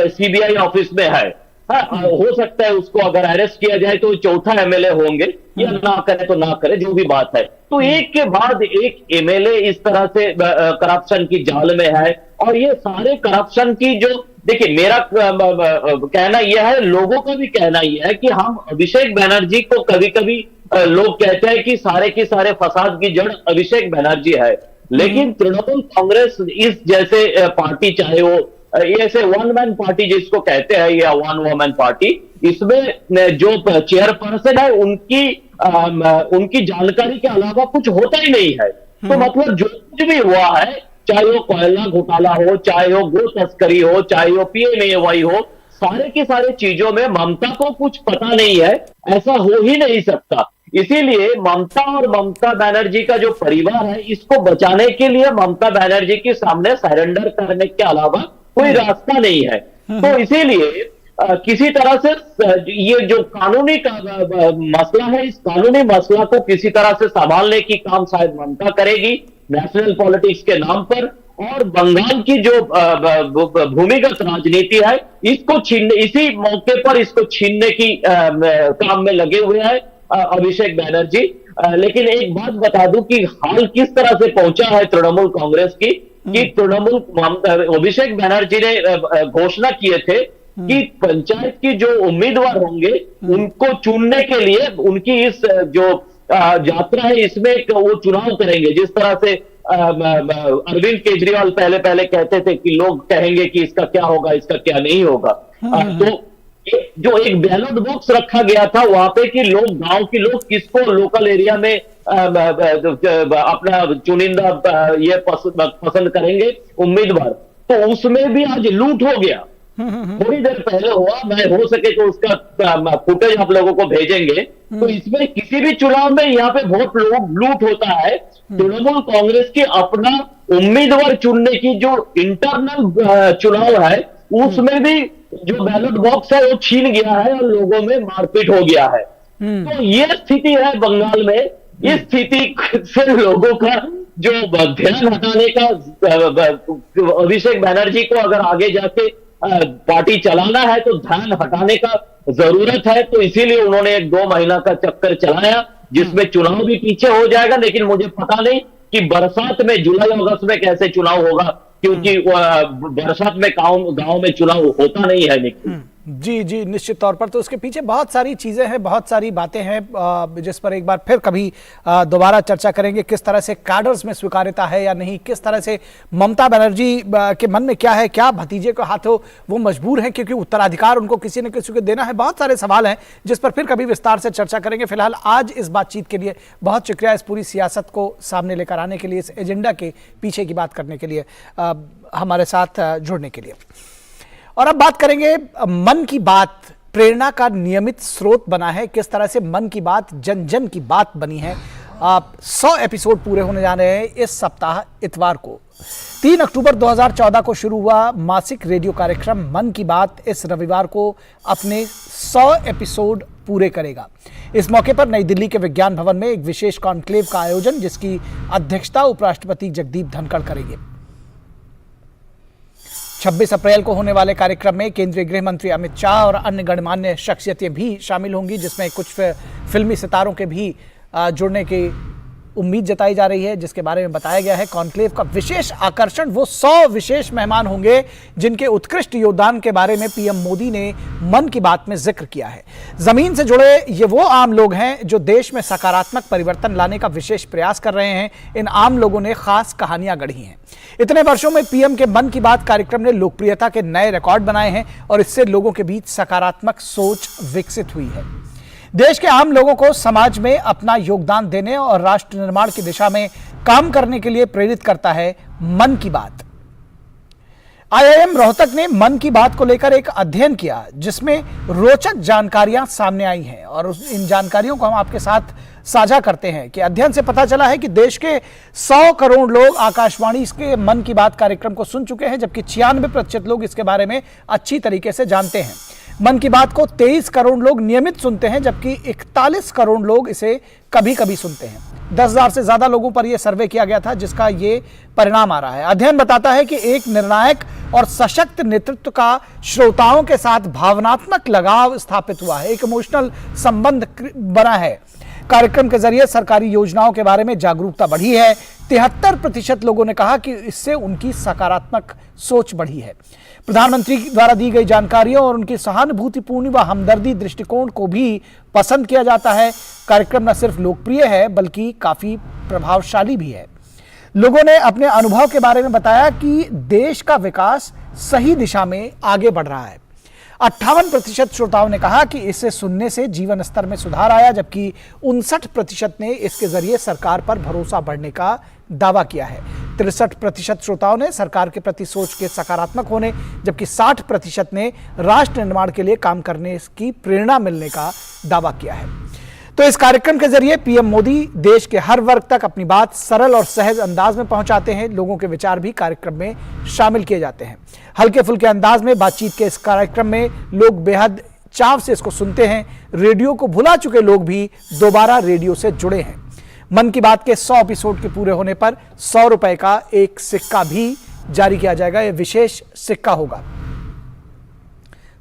सीबीआई ऑफिस में है। हो सकता है उसको अगर अरेस्ट किया जाए तो 4था एमएलए होंगे, या ना करे तो ना करे, जो भी बात है। तो एक के बाद एक एमएलए इस तरह से करप्शन की जाल में है। और ये सारे करप्शन की जो, देखिए मेरा कहना यह है, लोगों का भी कहना यह है कि हम अभिषेक बनर्जी को कभी कभी लोग कहते हैं कि सारे के सारे फसाद की जड़ अभिषेक बनर्जी है, लेकिन तृणमूल कांग्रेस इस जैसे पार्टी, चाहे वो ऐसे वन मैन पार्टी जिसको कहते हैं या वन वुमन पार्टी, इसमें जो चेयरपर्सन है उनकी जानकारी के अलावा कुछ होता ही नहीं है। तो मतलब जो कुछ भी हुआ है, चाहे वो कोयला घोटाला हो, चाहे वो गो तस्करी हो, चाहे वो पीएमएवाई हो, सारे की सारे चीजों में ममता को कुछ पता नहीं है, ऐसा हो ही नहीं सकता। इसीलिए ममता और ममता बनर्जी का जो परिवार है, इसको बचाने के लिए ममता बनर्जी के सामने सरेंडर करने के अलावा कोई रास्ता नहीं है। तो इसीलिए किसी तरह से ये जो कानूनी का मसला है, इस कानूनी मसला को किसी तरह से संभालने की काम शायद ममता करेगी नेशनल पॉलिटिक्स के नाम पर। और बंगाल की जो भूमिगत राजनीति है, इसको छीनने, इसी मौके पर इसको छीनने की काम में लगे हुए हैं अभिषेक बनर्जी। लेकिन एक बात बता दूं कि हाल किस तरह से पहुंचा है तृणमूल कांग्रेस की, कि तृणमूल अभिषेक बनर्जी ने घोषणा किए थे कि पंचायत की जो उम्मीदवार होंगे उनको चुनने के लिए उनकी इस जो यात्रा है इसमें वो चुनाव करेंगे। जिस तरह से अरविंद केजरीवाल पहले कहते थे कि लोग कहेंगे कि इसका क्या होगा, इसका क्या नहीं होगा। तो जो एक बैलेट बॉक्स रखा गया था वहां पे कि लोग, गांव के लोग किसको लोकल एरिया में अपना चुनिंदा ये पसंद करेंगे उम्मीदवार, तो उसमें भी आज लूट हो गया। थोड़ी देर पहले हुआ, मैं हो सके तो उसका फुटेज आप लोगों को भेजेंगे। तो इसमें किसी भी चुनाव में यहाँ पे बहुत लूट होता है। तृणमूल कांग्रेस की अपना उम्मीदवार चुनने की जो इंटरनल चुनाव है, उसमें भी जो बैलेट बॉक्स है वो छीन गया है और लोगों में मारपीट हो गया है। तो ये स्थिति है बंगाल में। इस स्थिति से लोगों का जो ध्यान हटाने का, अभिषेक बनर्जी को अगर आगे जाके पार्टी चलाना है तो ध्यान हटाने का जरूरत है। तो इसीलिए उन्होंने एक 2 महीना का चक्कर चलाया, जिसमें चुनाव भी पीछे हो जाएगा। लेकिन मुझे पता नहीं कि बरसात में, जुलाई अगस्त में कैसे चुनाव होगा, क्योंकि बरसात में गांव में चुनाव होता नहीं है निखिल। जी जी, निश्चित तौर पर। तो उसके पीछे बहुत सारी चीजें हैं, बहुत सारी बातें हैं जिस पर एक बार फिर कभी दोबारा चर्चा करेंगे। किस तरह से कैडर्स में स्वीकार्यता है या नहीं, किस तरह से ममता बनर्जी के मन में क्या है, क्या भतीजे के हाथों वो मजबूर हैं क्योंकि उत्तराधिकार उनको किसी न किसी को देना है। बहुत सारे सवाल हैं जिस पर फिर कभी विस्तार से चर्चा करेंगे। फिलहाल आज इस बातचीत के लिए बहुत शुक्रिया, इस पूरी सियासत को सामने लेकर आने के लिए, इस एजेंडा के पीछे की बात करने के लिए, हमारे साथ जुड़ने के लिए। और अब बात करेंगे, मन की बात प्रेरणा का नियमित स्रोत बना है। किस तरह से मन की बात जन जन की बात बनी है। 100 एपिसोड पूरे होने जा रहे हैं इस सप्ताह इतवार को। 3 अक्टूबर 2014 को शुरू हुआ मासिक रेडियो कार्यक्रम मन की बात इस रविवार को अपने 100 एपिसोड पूरे करेगा। इस मौके पर नई दिल्ली के विज्ञान भवन में एक विशेष कॉन्क्लेव का आयोजन, जिसकी अध्यक्षता उपराष्ट्रपति जगदीप धनखड़ करेंगे। 26 अप्रैल को होने वाले कार्यक्रम में केंद्रीय गृह मंत्री अमित शाह और अन्य गणमान्य शख्सियतें भी शामिल होंगी, जिसमें कुछ फिल्मी सितारों के भी जुड़ने की उम्मीद जताई जा रही है, जिसके बारे में बताया गया है कॉन्क्लेव का विशेष आकर्षण वो 100 विशेष मेहमान होंगे जिनके उत्कृष्ट योगदान के बारे में पीएम मोदी ने मन की बात में जिक्र किया है। जमीन से जुड़े ये वो आम लोग हैं जो देश में सकारात्मक परिवर्तन लाने का विशेष प्रयास कर रहे हैं। इन आम लोगों ने खास कहानियां गढ़ी हैं। इतने वर्षों में पीएम के मन की बात कार्यक्रम ने लोकप्रियता के नए रिकॉर्ड बनाए हैं और इससे लोगों के बीच सकारात्मक सोच विकसित हुई है। देश के आम लोगों को समाज में अपना योगदान देने और राष्ट्र निर्माण की दिशा में काम करने के लिए प्रेरित करता है मन की बात। आईआईएम रोहतक ने मन की बात को लेकर एक अध्ययन किया जिसमें रोचक जानकारियां सामने आई हैं और इन जानकारियों को हम आपके साथ साझा करते हैं कि अध्ययन से पता चला है कि देश के 100 करोड़ लोग आकाशवाणी के मन की बात कार्यक्रम को सुन चुके हैं, जबकि 96% लोग इसके बारे में अच्छी तरीके से जानते हैं। मन की बात को 23 करोड़ लोग नियमित सुनते हैं, जबकि 41 करोड़ लोग इसे कभी कभी सुनते हैं। 10,000 से ज्यादा लोगों पर यह सर्वे किया गया था, जिसका ये परिणाम आ रहा है। अध्ययन बताता है कि एक निर्णायक और सशक्त नेतृत्व का श्रोताओं के साथ भावनात्मक लगाव स्थापित हुआ है, एक इमोशनल संबंध बना है। कार्यक्रम के जरिए सरकारी योजनाओं के बारे में जागरूकता बढ़ी है। 73% लोगों ने कहा कि इससे उनकी सकारात्मक सोच बढ़ी है। प्रधानमंत्री द्वारा दी गई जानकारियों और उनकी सहानुभूतिपूर्ण व हमदर्दी दृष्टिकोण को भी पसंद किया जाता है। कार्यक्रम न सिर्फ लोकप्रिय है बल्कि काफी प्रभावशाली भी है। लोगों ने अपने अनुभव के बारे में बताया कि देश का विकास सही दिशा में आगे बढ़ रहा है। 58% श्रोताओं ने कहा कि इसे सुनने से जीवन स्तर में सुधार आया, जबकि 59% ने इसके जरिए सरकार पर भरोसा बढ़ने का दावा किया है। 63% श्रोताओं ने सरकार के प्रति सोच के सकारात्मक होने, जबकि 60% ने राष्ट्र निर्माण के लिए काम करने की प्रेरणा मिलने का दावा किया है। तो इस कार्यक्रम के जरिए पीएम मोदी देश के हर वर्ग तक अपनी बात सरल और सहज अंदाज में पहुंचाते हैं। लोगों के विचार भी कार्यक्रम में शामिल किए जाते हैं। हल्के फुल्के अंदाज में बातचीत के इस कार्यक्रम में लोग बेहद चाव से इसको सुनते हैं। रेडियो को भुला चुके लोग भी दोबारा रेडियो से जुड़े हैं। मन की बात के 100 एपिसोड के पूरे होने पर 100 रुपए का एक सिक्का भी जारी किया जाएगा। यह विशेष सिक्का होगा।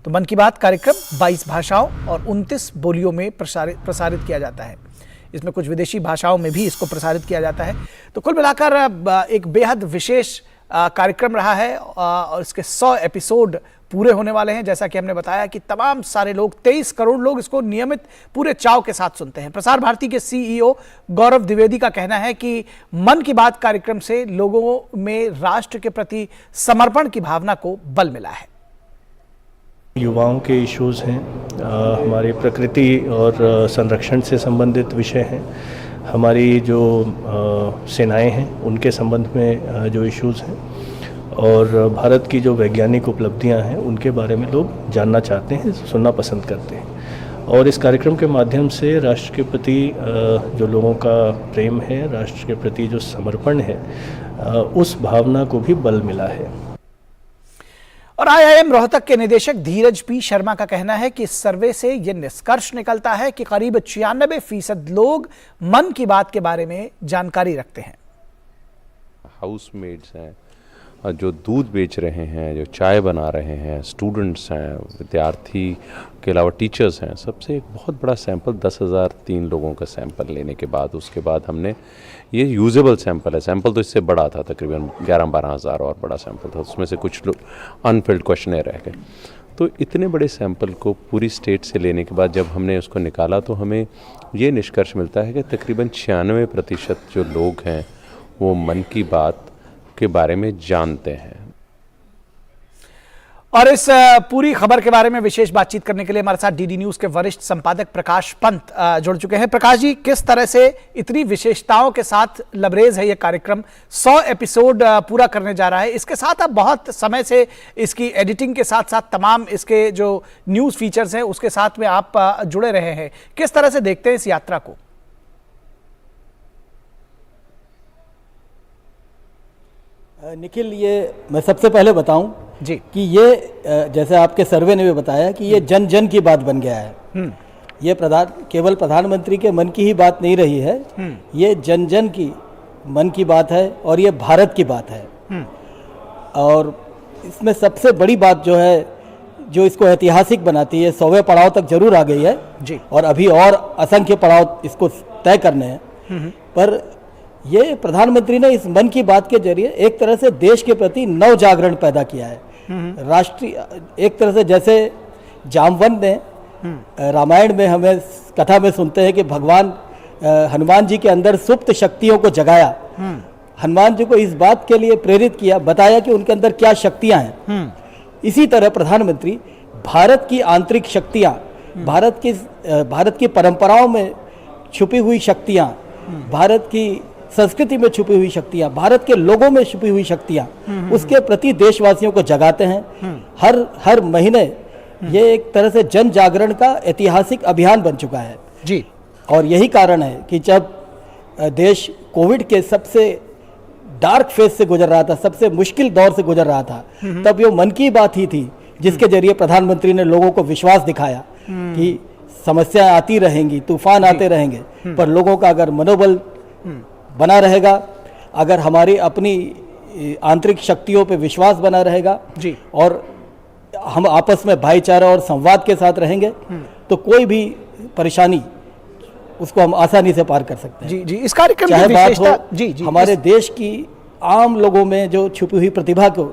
तो मन की बात कार्यक्रम 22 भाषाओं और 29 बोलियों में प्रसारित किया जाता है। इसमें कुछ विदेशी भाषाओं में भी इसको प्रसारित किया जाता है। तो कुल मिलाकर एक बेहद विशेष कार्यक्रम रहा है और इसके 100 एपिसोड पूरे होने वाले हैं। जैसा कि हमने बताया कि तमाम सारे लोग 23 करोड़ लोग इसको नियमित पूरे चाव के साथ सुनते हैं। प्रसार भारती के सीईओ गौरव द्विवेदी का कहना है कि मन की बात कार्यक्रम से लोगों में राष्ट्र के प्रति समर्पण की भावना को बल मिला है। युवाओं के इश्यूज़ हैं, हमारी प्रकृति और संरक्षण से संबंधित विषय हैं, हमारी जो सेनाएं हैं उनके संबंध में जो इश्यूज़ हैं और भारत की जो वैज्ञानिक उपलब्धियां हैं उनके बारे में लोग जानना चाहते हैं, सुनना पसंद करते हैं। और इस कार्यक्रम के माध्यम से राष्ट्र के प्रति जो लोगों का प्रेम है, राष्ट्र के प्रति जो समर्पण है, उस भावना को भी बल मिला है। और आईआईएम रोहतक के निदेशक धीरज पी शर्मा का कहना है कि इस सर्वे से यह निष्कर्ष निकलता है कि करीब 96% लोग मन की बात के बारे में जानकारी रखते हैं। हाउसमेड्स हैं, जो दूध बेच रहे हैं, जो चाय बना रहे हैं, स्टूडेंट्स हैं, विद्यार्थी के अलावा टीचर्स हैं, सबसे एक बहुत बड़ा सैंपल 10,003 लोगों का सैंपल लेने के बाद उसके बाद हमने ये यूजेबल सैंपल है। सैंपल तो इससे बड़ा था, तकरीबन 11-12 हज़ार और बड़ा सैंपल था, उसमें से कुछ लोग अनफिल्ड क्वेश्चनेयर रह गए। तो इतने बड़े सैंपल को पूरी स्टेट से लेने के बाद जब हमने उसको निकाला तो हमें ये निष्कर्ष मिलता है कि तकरीबन 96% जो लोग हैं वो मन की बात के बारे में जानते हैं। और इस पूरी खबर के बारे में विशेष बातचीत करने के लिए हमारे साथ डीडी न्यूज के वरिष्ठ संपादक प्रकाश पंत जुड़ चुके हैं। प्रकाश जी, किस तरह से इतनी विशेषताओं के साथ लबरेज है ये कार्यक्रम, 100 एपिसोड पूरा करने जा रहा है। इसके साथ आप बहुत समय से इसकी एडिटिंग के साथ साथ तमाम इसके जो न्यूज फीचर्स हैं उसके साथ में आप जुड़े रहे हैं। किस तरह से देखते हैं इस यात्रा को? निखिल, ये मैं सबसे पहले बताऊं जी कि ये जैसे आपके सर्वे ने भी बताया कि ये जन जन की बात बन गया है। ये केवल प्रधानमंत्री के मन की ही बात नहीं रही है, ये जन जन की मन की बात है और ये भारत की बात है। और इसमें सबसे बड़ी बात जो है, जो इसको ऐतिहासिक बनाती है, 100वें पड़ाव तक जरूर आ गई है जी, और अभी और असंख्य पड़ाव इसको तय करने हैं, पर ये प्रधानमंत्री ने इस मन की बात के जरिए एक तरह से देश के प्रति नव जागरण पैदा किया है। राष्ट्रीय एक तरह से जैसे जामवंत ने रामायण में हमें कथा में सुनते हैं कि भगवान हनुमान जी के अंदर सुप्त शक्तियों को जगाया, हनुमान जी को इस बात के लिए प्रेरित किया, बताया कि उनके अंदर क्या शक्तियां हैं। इसी तरह प्रधानमंत्री भारत की आंतरिक शक्तियां, भारत की परंपराओं में छुपी हुई शक्तियां, भारत की संस्कृति में छुपी हुई शक्तियां, भारत के लोगों में छुपी हुई शक्तियां, उसके प्रति देशवासियों को जगाते हैं। हर महीने ये एक तरह से जन जागरण का ऐतिहासिक अभियान बन चुका है जी। और यही कारण है कि जब देश कोविड के सबसे डार्क फेज से गुजर रहा था, सबसे मुश्किल दौर से गुजर रहा था, तब ये मन की बात ही थी जिसके जरिए प्रधानमंत्री ने लोगों को विश्वास दिखाया कि समस्याएं आती रहेंगी, तूफान आते रहेंगे, पर लोगों का अगर मनोबल बना रहेगा, अगर हमारी अपनी आंतरिक शक्तियों पे विश्वास बना रहेगा जी, और हम आपस में भाईचारा और संवाद के साथ रहेंगे, तो कोई भी परेशानी उसको हम आसानी से पार कर सकते हैं। जी जी। इस कार्यक्रम चाहे की बात विशेषता हो जी जी हमारे देश की आम लोगों में जो छुपी हुई प्रतिभा को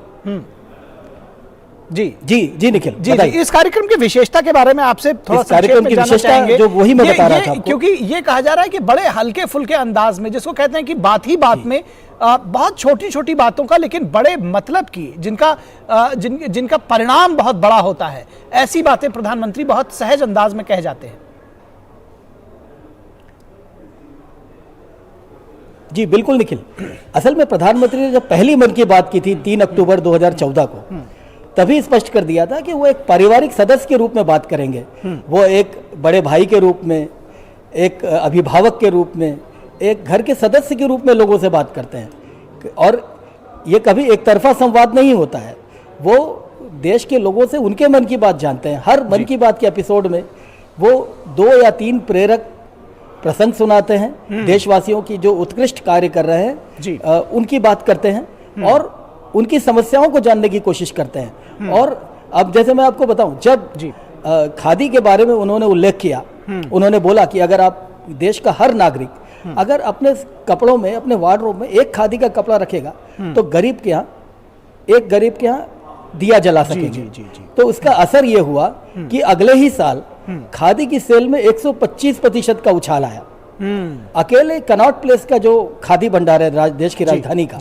जी जी जी निखिल जी जी। इस कार्यक्रम की विशेषता के बारे में आपसे थोड़ा इस कार्यक्रम की विशेषता जो वही मैं बता रहा था आपको। क्योंकि ये कहा जा रहा है कि बड़े हल्के फुल्के अंदाज में, जिसको कहते हैं कि बात ही बात में बहुत छोटी छोटी बातों का लेकिन बड़े मतलब की, जिनका परिणाम बहुत बड़ा होता है, ऐसी बातें प्रधानमंत्री बहुत सहज अंदाज में कह जाते हैं। जी बिल्कुल निखिल। असल में प्रधानमंत्री ने जब पहली मन की बात की थी 3 अक्टूबर 2014 को, तभी स्पष्ट कर दिया था कि वो एक पारिवारिक सदस्य के रूप में बात करेंगे, वो एक बड़े भाई के रूप में, एक अभिभावक के रूप में, एक घर के सदस्य के रूप में लोगों से बात करते हैं। और ये कभी एक तरफा संवाद नहीं होता है, वो देश के लोगों से उनके मन की बात जानते हैं। हर मन की बात के एपिसोड में वो 2 या 3 प्रेरक प्रसंग सुनाते हैं, देशवासियों की जो उत्कृष्ट कार्य कर रहे हैं उनकी बात करते हैं और उनकी समस्याओं को जानने की कोशिश करते हैं। और अब जैसे मैं आपको बताऊं, जब खादी के बारे में उन्होंने उल्लेख किया, उन्होंने बोला कि अगर आप देश का हर नागरिक अगर अपने कपड़ों में, अपने वार्डरोब में एक खादी का कपड़ा रखेगा तो गरीब के यहाँ दिया जला सकेंगे। तो उसका असर ये हुआ कि अगले ही साल खादी की सेल में 125% का उछाल आया। अकेले कनॉट प्लेस का जो खादी भंडार है देश की राजधानी का,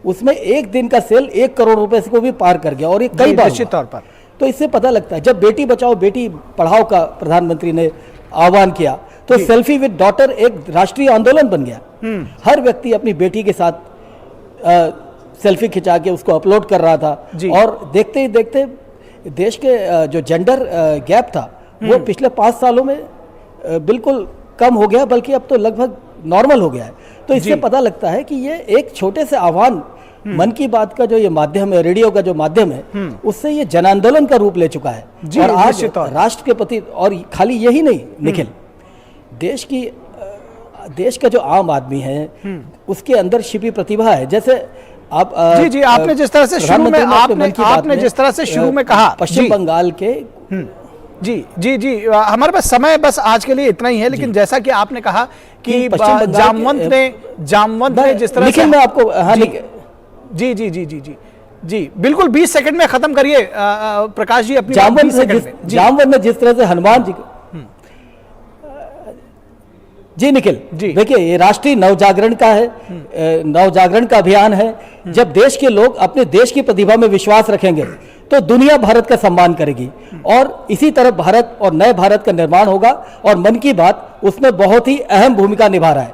उसमें एक दिन का सेल 1 करोड़ रुपए को भी पार कर गया, और ये कई बार निश्चित तौर पर। तो इससे पता लगता है, जब बेटी बचाओ बेटी पढ़ाओ का प्रधानमंत्री ने आह्वान किया, तो सेल्फी विद डॉटर एक राष्ट्रीय आंदोलन बन गया। हर व्यक्ति अपनी बेटी के साथ सेल्फी खिंचा के उसको अपलोड कर रहा था, और देखते ही देखते देश के जो जेंडर गैप था वो पिछले 5 सालों में बिल्कुल कम हो गया, बल्कि अब तो लगभग नॉर्मल हो गया है। तो इससे पता लगता है कि ये एक छोटे से आह्वान, मन की बात का जो ये माध्यम है, रेडियो का जो माध्यम है, उससे ये जन आंदोलन का रूप ले चुका है। और आज राष्ट्र के प्रति, और खाली यही नहीं निखिल, देश का जो आम आदमी है उसके अंदर छिपी प्रतिभा है। जैसे आप जी आपने जिस तरह से शुरू में आपने जिस तरह से शुरू में कहा पश्चिम बंगाल के जी हमारे पास समय बस आज के लिए इतना ही है, लेकिन जैसा कि आपने कहा कि जामवंत ने जिस तरह से मैं आपको जी बिल्कुल 20 सेकंड में खत्म करिए प्रकाश जी अपनी जामवंत ने जिस तरह से हनुमान जी को जी निखिल जी देखिए, ये राष्ट्रीय नवजागरण का है, नवजागरण का अभियान है। जब देश के लोग अपने देश की प्रतिभा में विश्वास रखेंगे तो दुनिया भारत का सम्मान करेगी, और इसी तरह भारत और नए भारत का निर्माण होगा, और मन की बात उसमें बहुत ही अहम भूमिका निभा रहा है।